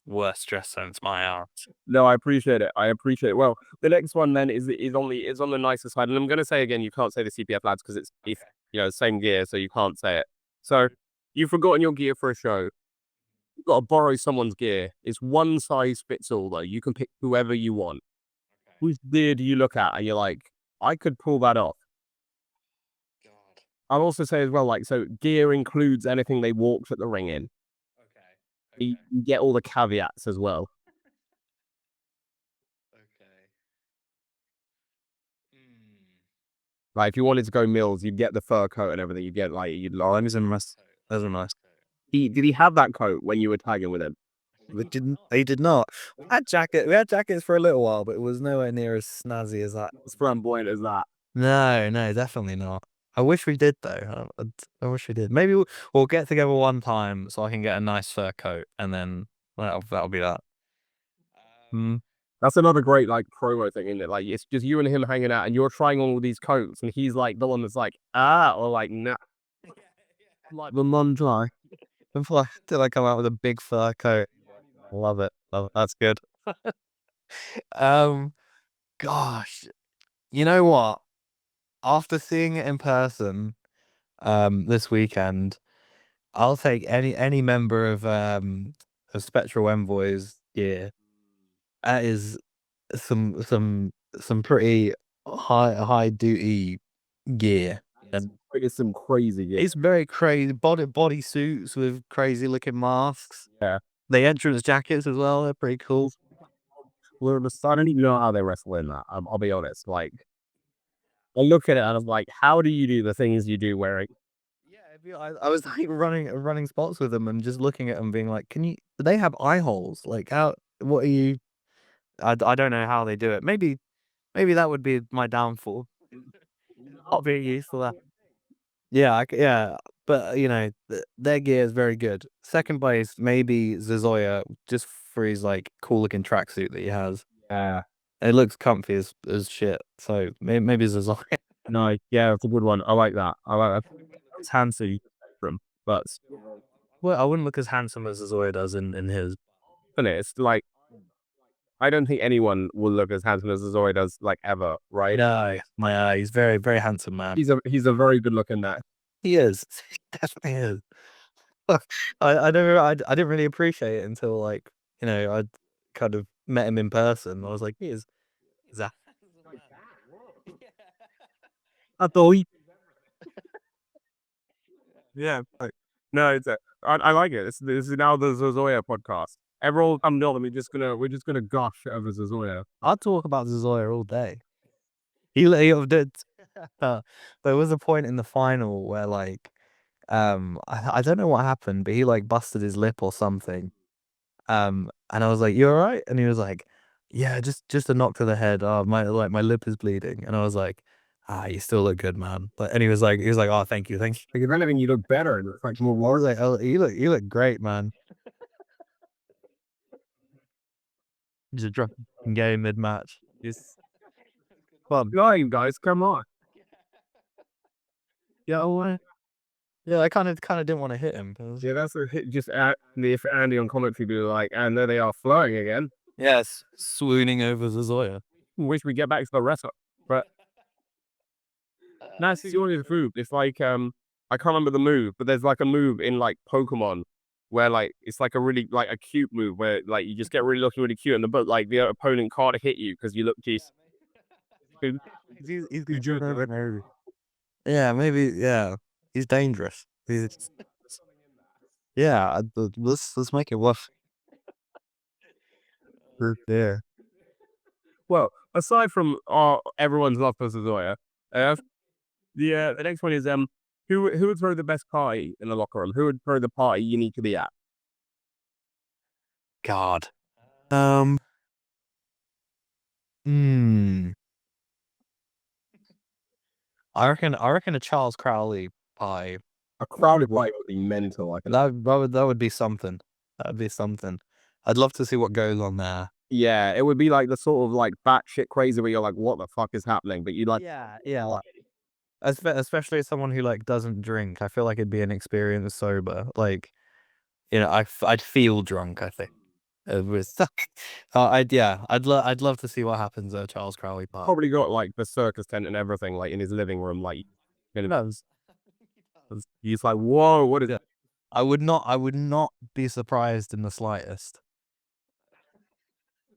worst dress sense. My art. no, I appreciate it. I appreciate it. Well, the next one then is on the nicer side, and I'm gonna say again, you can't say the CPF lads because it's same gear, so you can't say it. So you've forgotten your gear for a show. You've got to borrow someone's gear. It's one size fits all though. You can pick whoever you want. Whose gear do you look at and you're like, I could pull that off? God. I'll also say as well, like, so gear includes anything they walked at the ring in. Okay. You get all the caveats as well. Okay. Hmm. Like, if you wanted to go Mills, you'd get the fur coat and everything. You'd get like, you'd like, Those are nice. did he have that coat when you were tagging with him? But didn't he did not. We had jackets for a little while, but it was nowhere near as snazzy as that. As flamboyant as that. No, definitely not. I wish we did though. I wish we did. Maybe we'll get together one time so I can get a nice fur coat, and then that'll be that. Hmm. That's another great like promo thing, isn't it? Like it's just you and him hanging out, and you're trying on all these coats, and he's like the one that's like or like nah, like the non-dry. Till I come out with a big fur coat. Love it. Love it. That's good. Um, gosh, you know what? After seeing it in person, this weekend, I'll take any member of Spectral Envoy's gear. That is some pretty high duty gear. And It's some crazy gear. it's very crazy body suits with crazy looking masks. Yeah. The entrance jackets as well, they're pretty cool. Well, I don't even know how they wrestle in that. I'll be honest. Like, I look at it and I'm like, how do you do the things you do wearing? Yeah, I was like running spots with them and just looking at them being like, do they have eye holes? Like what are you I don't know how they do it. Maybe that would be my downfall. Not being used to that. Yeah, yeah, but their gear is very good. Second place, maybe Zazoya, just for his like cool looking tracksuit that he has. Yeah. It looks comfy as shit. So maybe Zazoya. No, yeah, it's a good one. I like that. I like that. It's handsy from, but Well, I wouldn't look as handsome as Zazoya does in his. isn't it? It's like I don't think anyone will look as handsome as Zoe does, like ever, right? No, he's very very handsome man. He's a very good looking man. He is. He definitely is. Look, I didn't really appreciate it until like I kind of met him in person. I was like, he's a handsome man. I thought he, yeah. No, I like it. This is now the Zozoya podcast. Everyone will come on and we're just gonna gush over Zozoya. I'll talk about Zozoya all day. He did. There was a point in the final where like I don't know what happened, but he like busted his lip or something. And I was like, "You all right?" And he was like, "Yeah, just a knock to the head. Oh, my lip is bleeding." And I was like, "Ah, you still look good, man." But and he was like, "Oh, thank you, thank you." Like if anything, you look better and it's like more I was warm. like, "Oh, you look great, man." Just drop game mid match. Just fun. Lying guys, come on. Yeah, yeah. I kind of didn't want to hit him. Yeah, that's a hit. Just if Andy on commentary be like, and there they are flowing again. Yes, swooning over Zazoya. Wish we get back to the wrestler, but that's the only move. It's like I can't remember the move, but there's like a move in like Pokemon where like it's like a really like a cute move where like you just get really looking really cute and but like the opponent can't hit you because you look just He's good. Yeah, maybe. Yeah, he's dangerous. Yeah, let's make it worth. There. Well, aside from everyone's love for Zoya, the next one is who would throw the best party in the locker room? Who would throw the party you need to be at? God. Um. Hmm. I reckon a Charles Crowley pie. A crowded party would be mental. Like That would be something. That'd be something. I'd love to see what goes on there. yeah, it would be like the sort of like batshit crazy where you're like, what the fuck is happening? But you like, Yeah. Especially as someone who like doesn't drink, I feel like it'd be an experience sober. Like, I'd feel drunk. I think it was. I'd love to see what happens at a Charles Crowley party. probably got like the circus tent and everything like in his living room. Like, he's like, whoa, what is? Yeah. I would not be surprised in the slightest.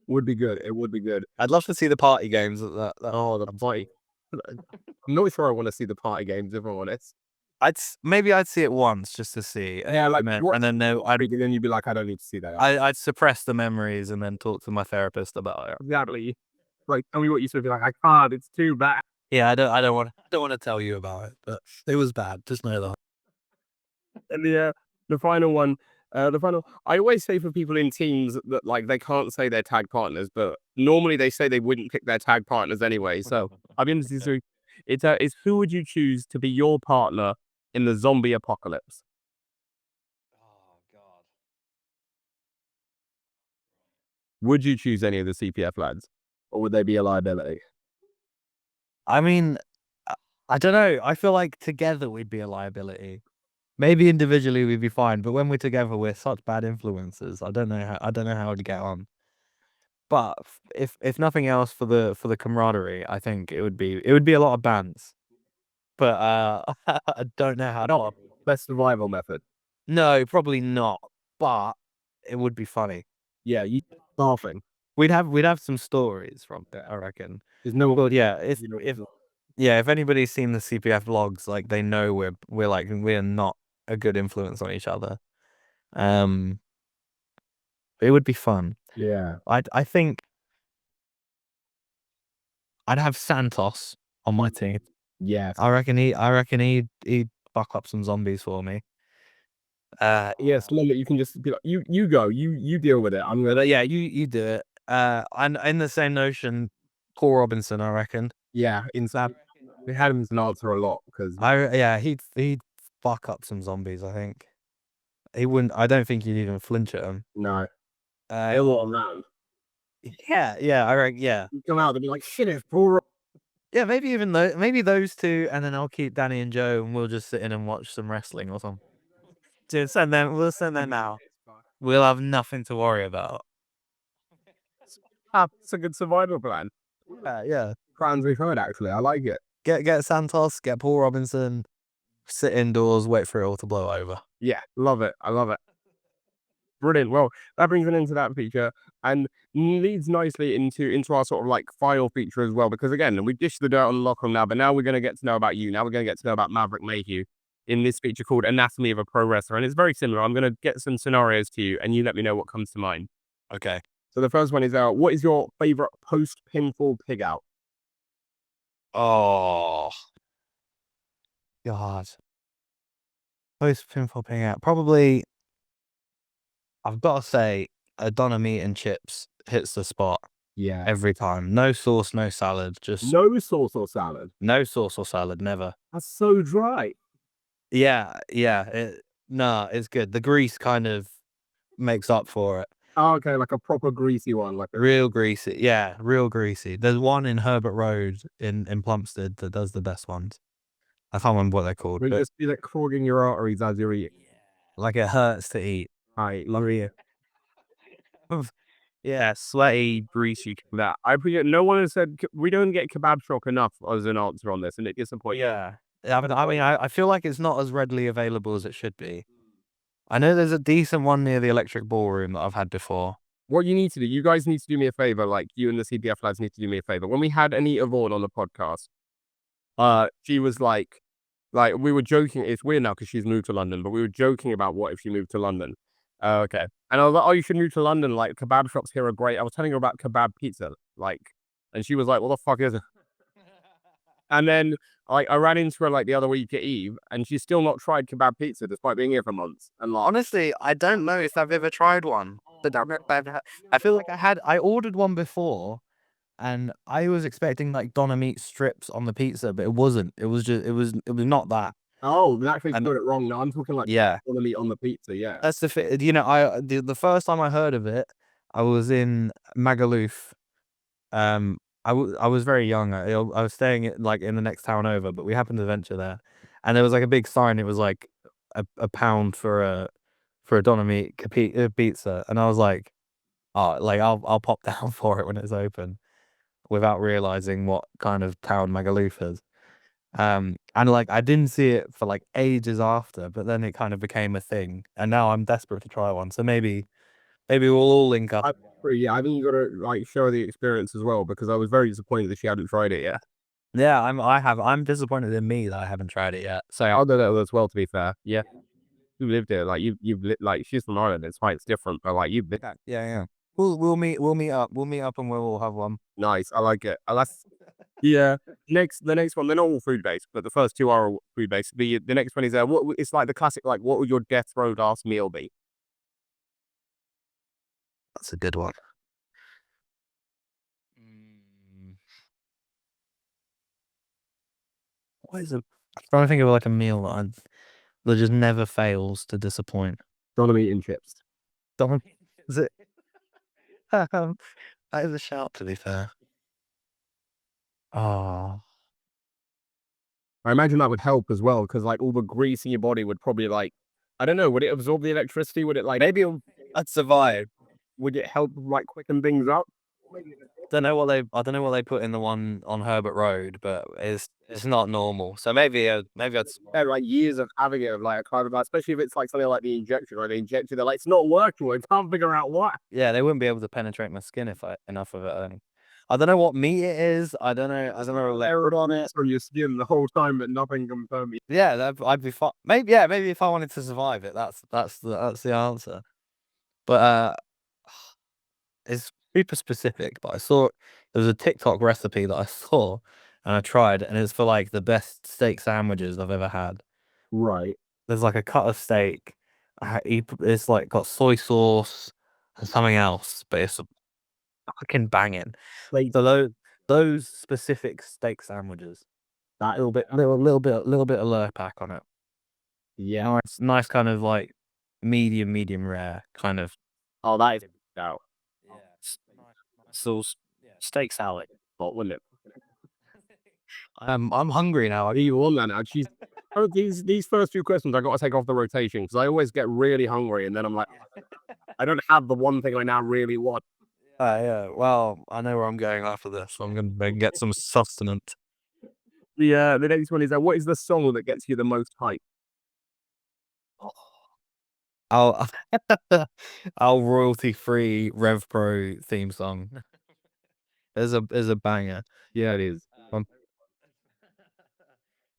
Would be good. It would be good. I'd love to see the party games at that. Oh, the party. I'm not sure I want to see the party games, if I'm honest. Maybe I'd see it once just to see. Yeah, like, and then then you'd be like, I don't need to see that. I'd suppress the memories and then talk to my therapist about it. Exactly. Like, tell me what you should be like. I can't. It's too bad. Yeah, I don't want to tell you about it, but it was bad. Just know that. And the final one, I always say for people in teams that like they can't say they're tag partners, but normally they say they wouldn't pick their tag partners anyway. So I've been to it's who would you choose to be your partner in the zombie apocalypse? Oh God. Would you choose any of the CPF lads, or would they be a liability? I mean, I don't know. I feel like together we'd be a liability. Maybe individually we'd be fine, but when we're together, we're such bad influences. I don't know how it'd get on. But if nothing else for the camaraderie, I think it would be a lot of bands. But I don't know how. Not best survival method. No, probably not. But it would be funny. Yeah, you laughing. We'd have some stories from it, I reckon. There's no. Well, yeah, if anybody's seen the CPF vlogs, like they know we're not a good influence on each other. Um, it would be fun. Yeah. I think I'd have Santos on my team. Yes. I reckon he'd fuck up some zombies for me. Yes, Lando, you can just be like, you go, you deal with it. I'm gonna. But yeah, you do it. And in the same notion, Paul Robinson, I reckon. Yeah, inside. We had him as an answer a lot because He'd fuck up some zombies. I think he wouldn't. I don't think he'd even flinch at them. no, a lot around. Yeah. I reckon. Yeah, You come out and be like, shit, it's Paul. yeah. Maybe those two, and then I'll keep Danny and Joe, and we'll just sit in and watch some wrestling or something. We'll send them out. We'll have nothing to worry about. It's a good survival plan. Yeah. Plans we've heard actually. I like it. Get Santos, get Paul Robinson, sit indoors, wait for it all to blow over. Yeah, love it. I love it. Brilliant. Well, that brings an end to that feature and leads nicely into our sort of like final feature as well. Because again, we've dished the dirt on the locker room now, but now we're going to get to know about you. Now we're going to get to know about Maverick Mayhew in this feature called Anatomy of a Pro Wrestler. And it's very similar. I'm going to get some scenarios to you and you let me know what comes to mind. Okay. So the first one is what is your favorite post pinfall pig out? Oh God. Post pinfall ping out. Probably. I've got to say, a Donna meat and chips hits the spot Yeah. every time. No sauce, no salad. Just No sauce or salad. no sauce or salad. Never. That's so dry. Yeah. It's good. The grease kind of makes up for it. Oh, okay, like a proper greasy one, like a Real greasy. Yeah, real greasy. There's one in Herbert Road in Plumstead that does the best ones. I can't remember what they're called. will But just be like clogging your arteries as you're eating. like it hurts to eat. I love it. Yeah, sweaty, greasy. That I appreciate. No one has said we don't get kebab shock enough as an answer on this, and it disappoints. Yeah. I feel like it's not as readily available as it should be. I know there's a decent one near the Electric Ballroom that I've had before. What you need to do, you guys need to do me a favor. Like you and the CPF lads need to do me a favor. When we had Anita Vaughan on the podcast, she was like, Like we were joking. It's weird now because she's moved to London, but we were joking about what if she moved to London. Okay. And I was like, oh, you should move to London. Like kebab shops here are great. I was telling her about kebab pizza, like, and she was like, what the fuck is it? And then I ran into her like the other week at Eve, and she's still not tried kebab pizza despite being here for months. And like, Honestly, I don't know if I've ever tried one. But I feel like I ordered one before, and I was expecting like doner meat strips on the pizza, but it wasn't. It was just it was not that. oh, we actually And got it wrong. No, I'm talking like yeah, on the meat on the pizza. Yeah. that's you know, the first time I heard of it, I was in Magaluf. I was very young. I was staying like in the next town over, but we happened to venture there, and there was like a big sign. It was like a pound for a doner meat pizza, and I was like, oh, like I'll pop down for it when it's open, without realizing what kind of town Magaluf is. And like I didn't see it for like ages after, but then it kind of became a thing, and now I'm desperate to try one. So maybe we'll all link up. Yeah, I think you got to like show her the experience as well because I was very disappointed that she hadn't tried it yet. Yeah, I'm disappointed in me that I haven't tried it yet. So I'll do that as well. To be fair, yeah, you lived there. Like you've like she's from Ireland. It's fine. It's different, but like you've been yeah. We'll meet up and we'll all have one. nice. I like it. I like. Yeah. The next one, they're not all food based, but the first two are all food based. The next one is what it's like the classic, like what would your death row last meal be? That's a good one. Mm, what is it? I'm trying to think of like a meal that just never fails to disappoint. Doner meat and chips. Don't is it? Um, that is a shout. To be fair. Oh, I imagine that would help as well because like all the grease in your body would probably like, I don't know, would it absorb the electricity? Would it like maybe I'd survive. would it help like quicken things up? I don't know what they put in the one on Herbert Road, but it's not normal. So maybe I'd Yeah, like years of having it, of like a kind of, especially if it's like something like the injection or the injection, they're like, it's not working. I can't figure out what. yeah, they wouldn't be able to penetrate my skin if I enough of it. I don't know what meat it is. I don't know. I don't know. Arid on it from your skin the whole time, but nothing can burn me. Yeah, I'd be fine. Maybe yeah, maybe if I wanted to survive it, that's the answer. But it's super specific. But I saw there was a TikTok recipe that I saw and I tried, and it's for like the best steak sandwiches I've ever had. Right. There's like a cut of steak. It's like got soy sauce and something else, but it's fucking banging. Like So those specific steak sandwiches, that. little bit of Lurpak on it. Yeah. Nice kind of like medium rare kind of. Oh, that is out. Yeah, sauce, steak salad. But wouldn't it? I'm hungry now. Are you on that now? She's. Oh, these first two questions I got to take off the rotation because I always get really hungry and then I'm like, I don't have the one thing I now really want. Yeah. Well, I know where I'm going after this, so I'm gonna get some sustenance. The next one is what is the song that gets you the most hype? Our our royalty free RevPro theme song is a banger. Yeah, it is.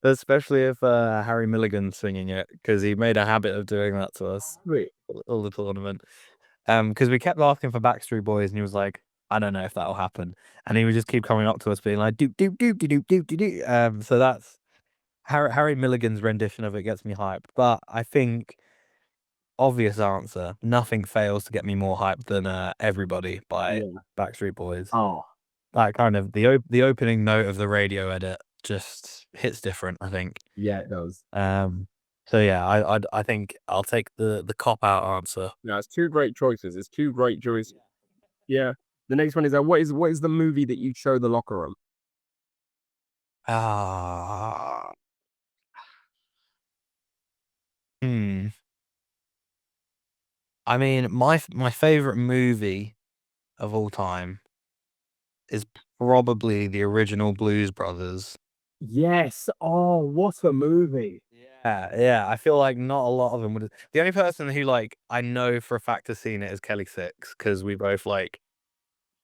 Especially if Harry Milligan's singing it, because he made a habit of doing that to us Wait. all the tournament. Because we kept asking for Backstreet Boys, and he was like, "I don't know if that'll happen," and he would just keep coming up to us, being like, "Doop doop doop doop doop doop doop." So that's Harry Milligan's rendition of it gets me hyped. But I think obvious answer, nothing fails to get me more hyped than "Everybody" by Yeah. Backstreet Boys. Oh. That kind of the opening note of the radio edit just hits different, I think. Yeah, it does. So yeah, I think I'll take the cop out answer. No, it's two great choices. It's two great choices. Yeah. The next one is what is the movie that you show the locker room? Ah, hmm. I mean, my favorite movie of all time is probably the original Blues Brothers. Yes. Oh, what a movie. Yeah. I feel like not a lot of them would. The only person who like I know for a fact has seen it is Kelly Six, because we both like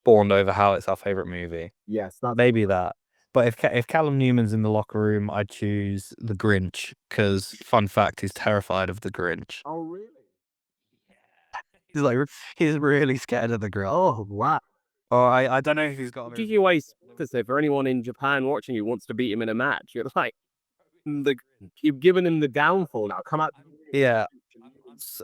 fawned over how it's our favorite movie. Yes, that's Maybe that. But if Callum Newman's in the locker room, I'd choose the Grinch because, fun fact, he's terrified of the Grinch. Oh, really? He's like he's really scared of the Grinch. Oh, wow. Or I don't know if he's got. GG always says if anyone in Japan watching you wants to beat him in a match, you're like, The you've given him the downfall now. Come out. Yeah,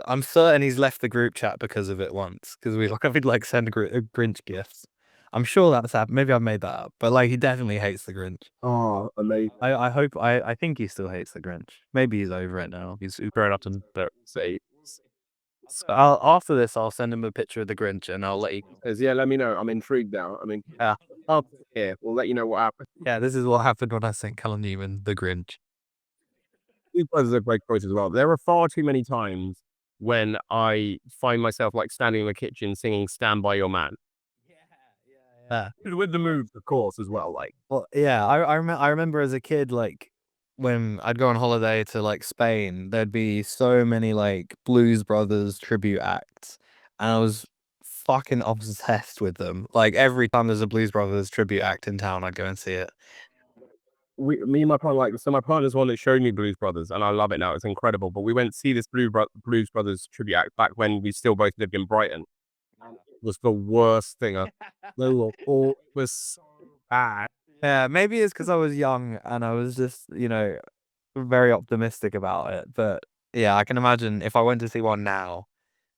I'm certain he's left the group chat because of it once because we'd like send Grinch gifts. I'm sure that's happened. Maybe I've made that up, but like he definitely hates the Grinch. Oh, amazing. I think he still hates the Grinch. Maybe he's over it now. He's grown up and say. So after this, I'll send him a picture of the Grinch and I'll let you. Yeah, let me know. I'm intrigued now. I mean, Yeah, yeah, we'll let you know what happened. yeah. This is what happened when I sent Callum Newman the Grinch. Blues Brothers are a great choice as well. There are far too many times when I find myself like standing in the kitchen singing "Stand by Your Man" Yeah. with the moves, of course, as well. Like, Well, yeah, I remember as a kid, like when I'd go on holiday to like Spain, there'd be so many like Blues Brothers tribute acts, and I was fucking obsessed with them. Like every time there's a Blues Brothers tribute act in town, I'd go and see it. me and my partner, like, so my partner's one that showed me Blues Brothers, and I love it now. It's incredible. But we went to see this Blues Brothers tribute act back when we still both lived in Brighton. It was the worst thing. They were all was so bad. Yeah, maybe it's because I was young and I was just, very optimistic about it. But yeah, I can imagine if I went to see one now,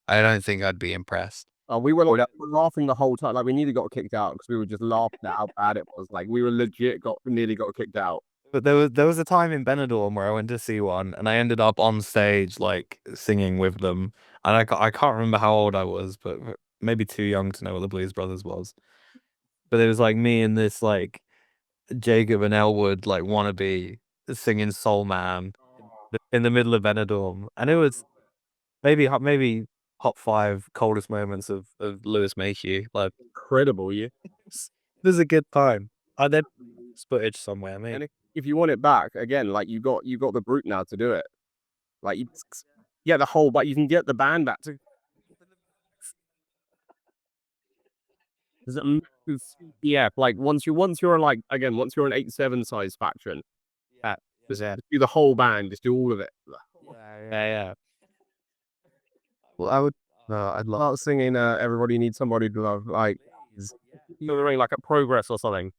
I don't think I'd be impressed. We were like laughing the whole time. Like we nearly got kicked out because we were just laughing at how bad it was. Like we were legit nearly got kicked out. But there was a time in Benidorm where I went to see one, and I ended up on stage like singing with them, and I can't remember how old I was, but maybe too young to know what the Blues Brothers was. But it was like me and this like Jacob and Elwood like wannabe singing Soul Man in the middle of Benidorm, and it was maybe top five coldest moments of Lewis Mayhew. Like Incredible, yeah. it was a good time. I then footage somewhere, And maybe. if you want it back again, like you got the brute now to do it. Like you get the whole, but you can get the band back to. Yeah, like once you're like again once you're an 8'7" size faction, yeah, just do the whole band, just do all of it. Yeah. Well, I would. I'd love. Start singing "Everybody Needs Somebody to Love." Like you're the ring like a progress or something.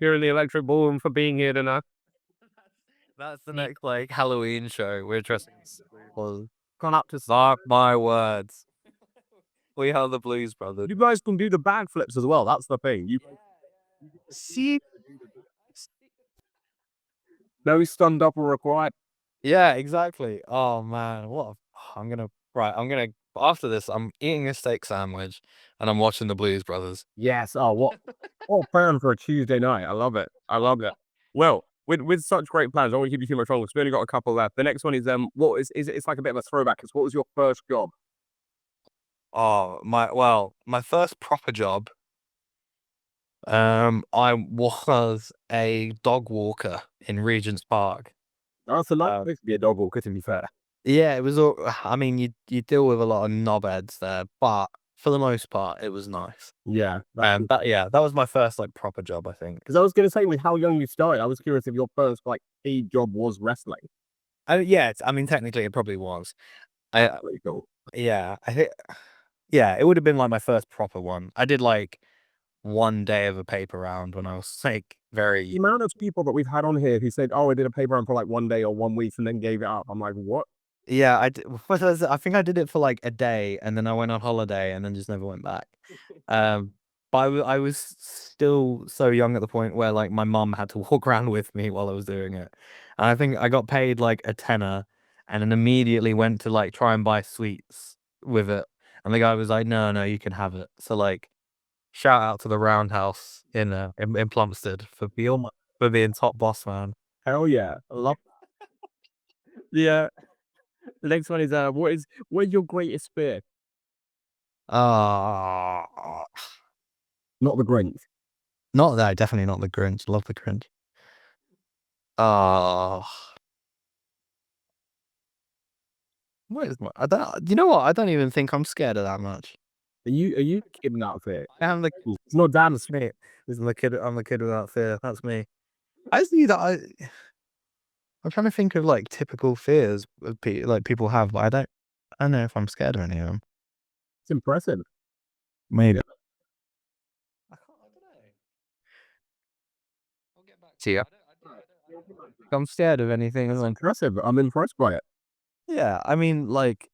Here in the electric ballroom for being here tonight. That's the next like Halloween show. We're dressing as well. Gone up to. Mark my words. We are the Blues Brothers. You guys can do the backflips as well. That's the thing. You See? no stunned up or required. Yeah, exactly. Oh man, I'm gonna after this. I'm eating a steak sandwich and I'm watching the Blues Brothers. Yes. Oh, what a plan for a Tuesday night. I love it. I love it. Well, with such great plans, I won't keep you too much longer. 'Cause we only got a couple left. The next one is what is it's like a bit of a throwback. It's what was your first job? My first proper job. I was a dog walker in Regent's Park. That's a nice place to be a dog walker, to be fair. Yeah, it was all. I mean, you deal with a lot of knobheads there, but for the most part, it was nice. Yeah. That was my first like proper job, I think. Because I was going to say, with how young you started, I was curious if your first like paid job was wrestling. Yeah, I mean, technically, it probably was. I Really cool. Yeah, I think yeah, it would have been like my first proper one. I did like one day of a paper round when I was like The very. amount of people that we've had on here who said, "Oh, I did a paper round for like 1 day or 1 week and then gave it up." I'm like, what? Yeah, I think I did it for like a day, and then I went on holiday, and then just never went back. Um, but I was still so young at the point where like my mum had to walk around with me while I was doing it, and I think I got paid like a tenner, and then immediately went to like try and buy sweets with it, and the guy was like, "No, no, you can have it." So like, shout out to the Roundhouse in Plumstead for being top boss man. Hell yeah. I love. Yeah. The next one is what is your greatest fear? Ah. Not the Grinch. Not that, definitely not the Grinch. Love the Grinch. Oh, what is my? I don't. You know what? I don't even think I'm scared of that much. Are you the kid in that outfit? I'm the It's not Dan me. This is the kid. I'm the kid without fear. That's me. I see that. I'm trying to think of like typical fears of like people have, but I don't know if I'm scared of any of them. It's impressive. Maybe. I don't know. I'll get back to you. I'm scared of anything. It's impressive. I'm impressed by it. Yeah, I mean, like,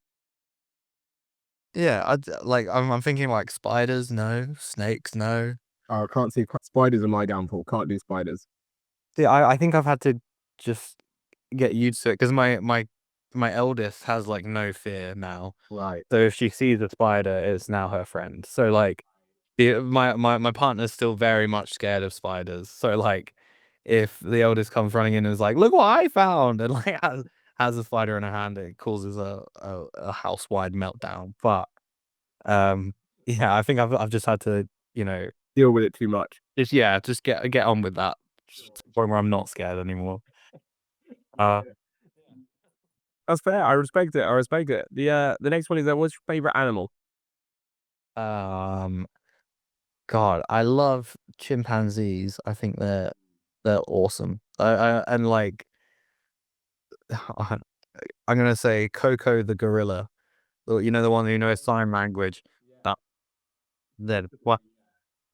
yeah, like I'm thinking like spiders, no, snakes, no. Oh, I can't see spiders are my downfall. Can't do spiders. See, I think I've had to just get used to it because my eldest has like no fear now. Right. So if she sees a spider, it's now her friend. So like my partner's still very much scared of spiders. So like if the eldest comes running in and is like, look what I found, and like has a spider in her hand, it causes a house wide meltdown. But yeah, I think I've just had to, you know, Deal with it too much. just get on with that. Just to the point where I'm not scared anymore. Uh That's fair. I respect it. I respect it. The next one is what's your favorite animal? um God, I love chimpanzees. I think they're awesome. And like I'm gonna say Coco the gorilla. You know, the one who knows sign language. That then what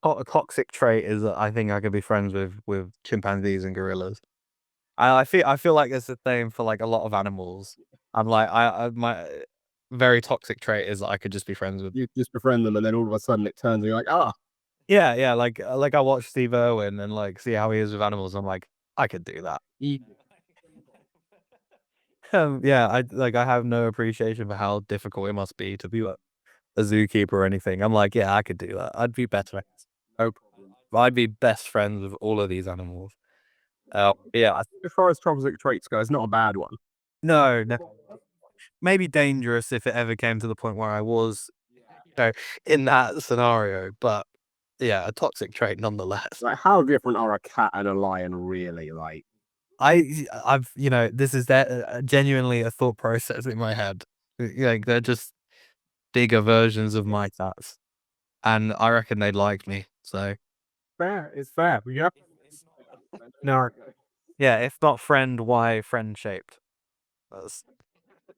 a toxic trait is that I think I could be friends with chimpanzees and gorillas. I feel like it's the same for like a lot of animals. I'm like I my very toxic trait is that I could just be friends with. You just befriend them, and then all of a sudden it turns, and you're like, ah, Yeah, yeah, like I watch Steve Irwin and like see how he is with animals. I'm like, I could do that. Yeah, I have no appreciation for how difficult it must be to be a zookeeper or anything. I'm like, yeah, I could do that. I'd be better. No problem. I'd be best friends with all of these animals. Yeah, as far as toxic traits go, it's not a bad one. no, no, maybe dangerous if it ever came to the point where I was, you know, in that scenario. But yeah, a toxic trait nonetheless. Like, how different are a cat and a lion really? Like, I've, you know, this is that genuinely a thought process in my head. Like they're just bigger versions of my cats, and I reckon they'd like me. So fair. It's fair. Yeah. no, yeah, if not friend, why friend shaped? That's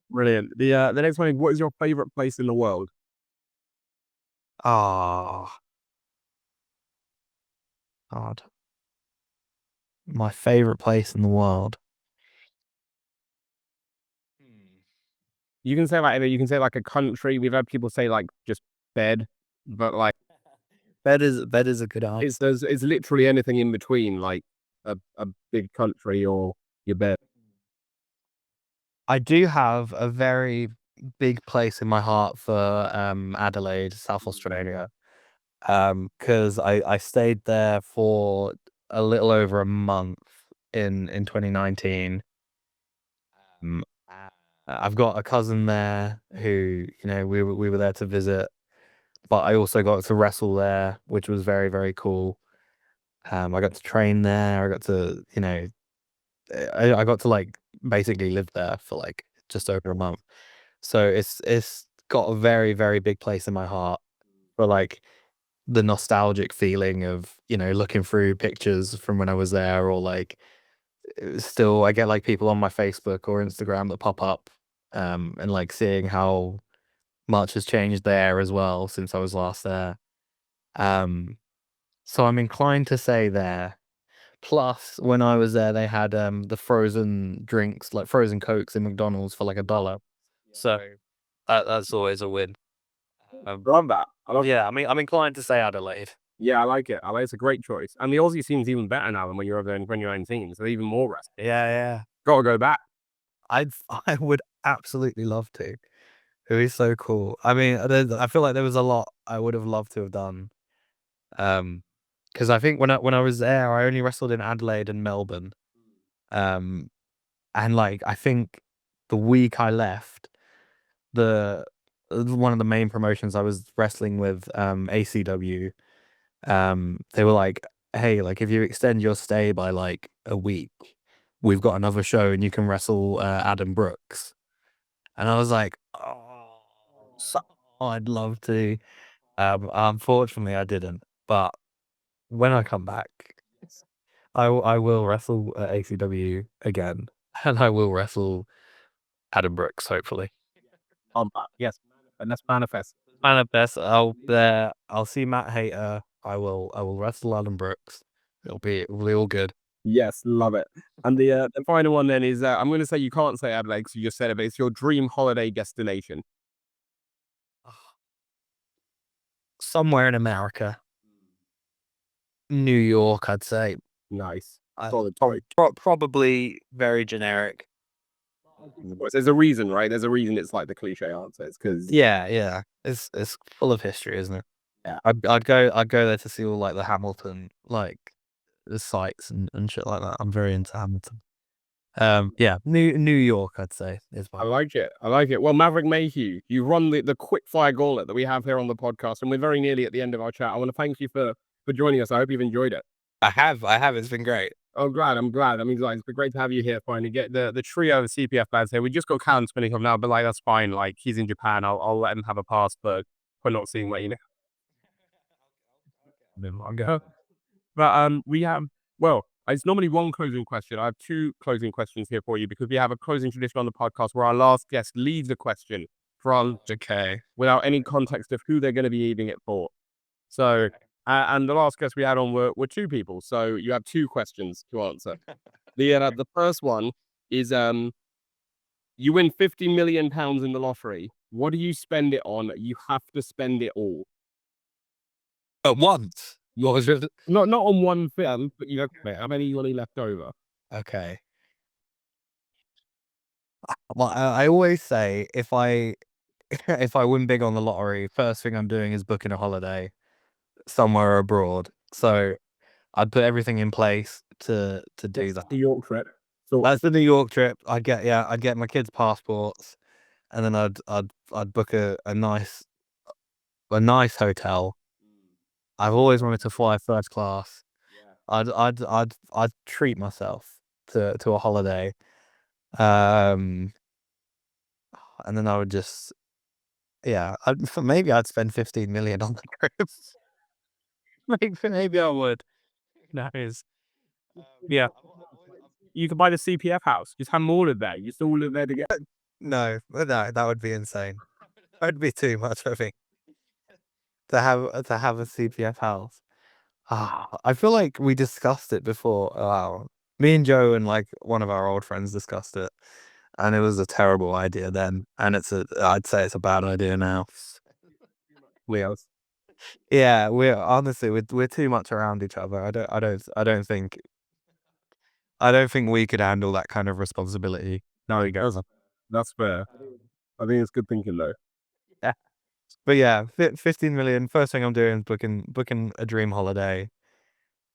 Brilliant. The next one is what is your favorite place in the world? ah God, my favorite place in the world. Hmm. You can say like a country. We've had people say like just bed, but like Bed is a good answer. it's literally anything in between, like a big country or your bed. I do have a very big place in my heart for Adelaide, South Australia. Because I stayed there for a little over a month in 2019. Um, I've got a cousin there who, you know, we were there to visit, but I also got to wrestle there, which was very, very cool. I got to train there. I got to, you know, I got to like basically live there for like just over a month. So it's got a very, very big place in my heart for like the nostalgic feeling of, you know, looking through pictures from when I was there or like still I get like people on my Facebook or Instagram that pop up and like seeing how much has changed there as well since I was last there. Um so I'm inclined to say there. Plus when I was there they had the frozen drinks, like frozen Cokes in McDonald's for like $1. So that's always a win. Um I love that. I love. yeah, I mean I'm inclined to say Adelaide. Yeah, I like it. I like it's a great choice. And the Aussie seems even better now than when you're over there in 2019. So even more rest. Yeah, yeah. Gotta go back. I would absolutely love to. It would be so cool. I mean, I feel like there was a lot I would have loved to have done. Because I think when I was there, I only wrestled in Adelaide and Melbourne. Um, and like I think the week I left, the one of the main promotions I was wrestling with, ACW, they were like, "Hey, like if you extend your stay by like a week, we've got another show and you can wrestle Adam Brooks." And I was like, "Oh, so I'd love to." Unfortunately, I didn't. But when I come back, I will wrestle at ACW again, and I will wrestle Adam Brooks, hopefully. Yes, and that's manifest. Manifest. I'll see Matt Hayter. I will wrestle Adam Brooks. It'll be all good. Yes, love it. And the final one then is I'm going to say you can't say Adelaide because you just said it, but it's your dream holiday destination. Somewhere in America, New York, I'd say. Nice. I, Solid choice. probably very generic. There's a reason, right? There's a reason it's like the cliche answer. It's because Yeah. It's full of history, isn't it? yeah. I'd go there to see all like the Hamilton, like the sights and shit like that. I'm very into Hamilton. Yeah, New York, I'd say is I my. like it. I like it. Well, Maverick Mayhew, you run the quick fire gauntlet that we have here on the podcast, and we're very nearly at the end of our chat. I want to thank you for joining us. I hope you've enjoyed it. I have. It's been great. Oh, glad. I'm glad. I mean, like, it's been great to have you here. Finally, get the trio of CPF lads here. We just got Callum spinning off now, but like that's fine. Like he's in Japan. I'll let him have a pass for not seeing what you know. A bit longer. But we have well, it's normally one closing question. I have two closing questions here for you because we have a closing tradition on the podcast where our last guest leaves a question from Okay. without any context of who they're going to be leaving it for. So, and the last guest we had on were two people. So you have two questions to answer. The first one is you win £50 million in the lottery. What do you spend it on? You have to spend it all. At once. What was it? Not on one film, but you have how many money left over? Okay. Well, I always say if I if I win big on the lottery, first thing I'm doing is booking a holiday somewhere abroad. So I'd put everything in place to do that. The York trip. So That's the New York trip. I'd get my kids' passports, and then I'd book a nice hotel. I've always wanted to fly first class. I'd treat myself to a holiday. Um, and then I would just maybe I'd spend 15 million on the trip. Maybe I would. That is yeah. you can buy the CPF house. Just have them all live there. You just all live there together. No, that would be insane. That'd be too much, I think, to have a CPF house. I feel like we discussed it before. Wow. Me and Joe and like one of our old friends discussed it, and it was a terrible idea then, and I'd say it's a bad idea now. Leo's. Yeah, we're too much around each other. I don't think we could handle that kind of responsibility. No, he goes. That's fair. I think it's good thinking though. Yeah. But yeah, 15 million. First thing I'm doing is booking a dream holiday,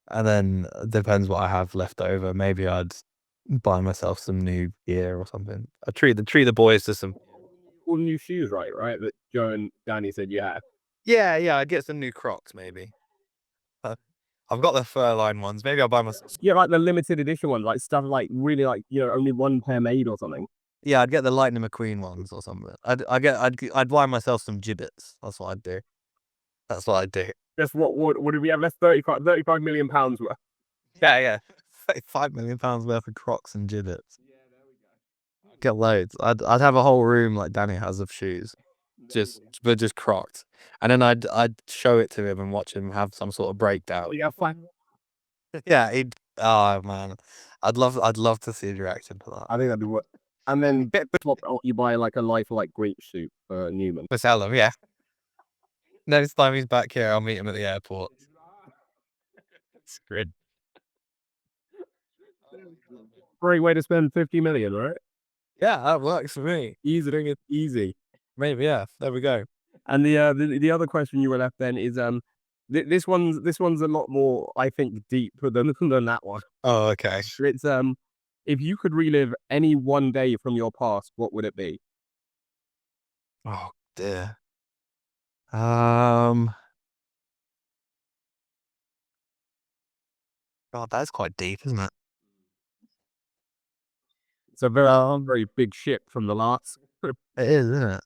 and then depends what I have left over. Maybe I'd buy myself some new gear or something. I treat the boys to some. All new shoes, right? That Joe and Danny said you had. Yeah. I'd get some new Crocs maybe. I've got the fur line ones. Maybe I'll buy myself. Yeah, like the limited edition ones, like stuff like really like only one pair made or something. Yeah, I'd get the Lightning McQueen ones or something. I'd buy myself some gibbets. That's what I'd do. That's what I'd do. Guess what did we have left? 35 million pounds worth. Yeah. £5 million worth of Crocs and gibbets. Get loads. I'd have a whole room like Danny has of shoes, just Crocs, and then I'd show it to him and watch him have some sort of breakdown. Yeah, fine. Yeah, he'd. Oh man, I'd love to see his reaction to that. I think that'd be what. And then you buy like a life like Grinch suit for Newman. For tell him, yeah. Next time he's back here, I'll meet him at the airport. It's good. Great way to spend 50 million, right? Yeah, that works for me. Easy, doing it easy. Maybe, yeah. There we go. And the other question you were left then is this one's a lot more, I think, deep than that one. Oh, okay. It's if you could relive any one day from your past, what would it be? Oh dear. God, that's quite deep, isn't it? It's a very big ship from the last. It is, isn't it?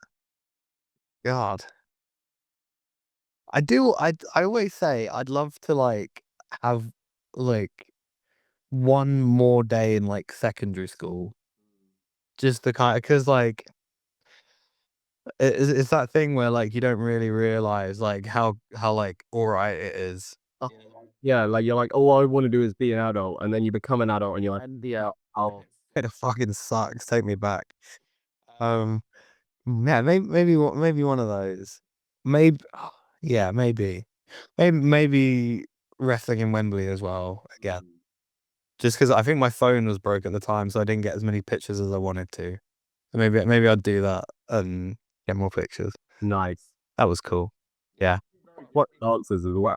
God. I do. I always say I'd love to like have like one more day in like secondary school, just to kind of because like it's that thing where like you don't really realize like how like all right it is. Oh, Yeah, like you're like, all I want to do is be an adult, and then you become an adult, and you're like, and yeah, oh, it fucking sucks. Take me back. Um, yeah, maybe one of those. Maybe, yeah, maybe wrestling in Wembley as well again. Just because I think my phone was broke at the time, so I didn't get as many pictures as I wanted to. So maybe I'd do that and get more pictures. nice. That was cool. Yeah. What answers as well?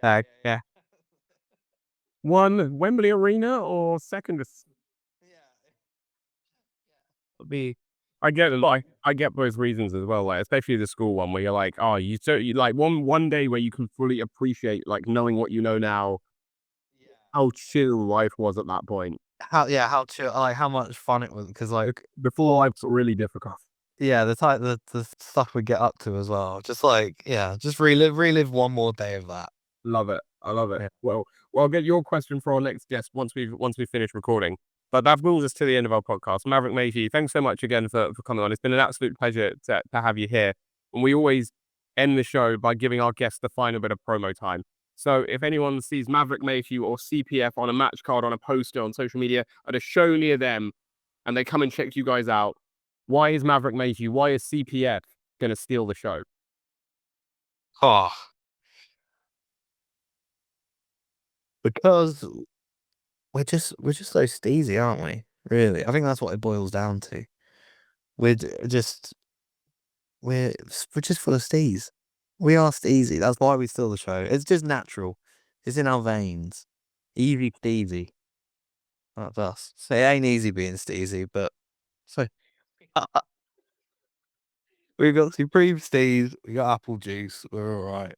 Yeah. One Wembley Arena or second? Be I get like I get both reasons as well, like especially the school one where you're like, oh, you like one day where you can fully appreciate like knowing what you know now, how chill life was at that point. how chill like how much fun it was because like Before life's really difficult. yeah the stuff we get up to as well. Just like yeah, just relive one more day of that. Love it. I love it. Yeah. Well, I'll get your question for our next guest once we finish recording. But that brings us to the end of our podcast. Maverick Mayhew, thanks so much again for coming on. It's been an absolute pleasure to have you here. And we always end the show by giving our guests the final bit of promo time. So if anyone sees Maverick Mayhew or CPF on a match card, on a poster, on social media, at a show near them, and they come and check you guys out, why is Maverick Mayhew, why is CPF going to steal the show? Oh, because we're just so steezy, aren't we? Really, I think that's what it boils down to. We're just we're just full of steez. We are steezy. That's why we steal the show. It's just natural. It's in our veins. Easy steezy. That's us. So it ain't easy being steezy, but so we've got Supreme Steez, we got apple juice, we're alright.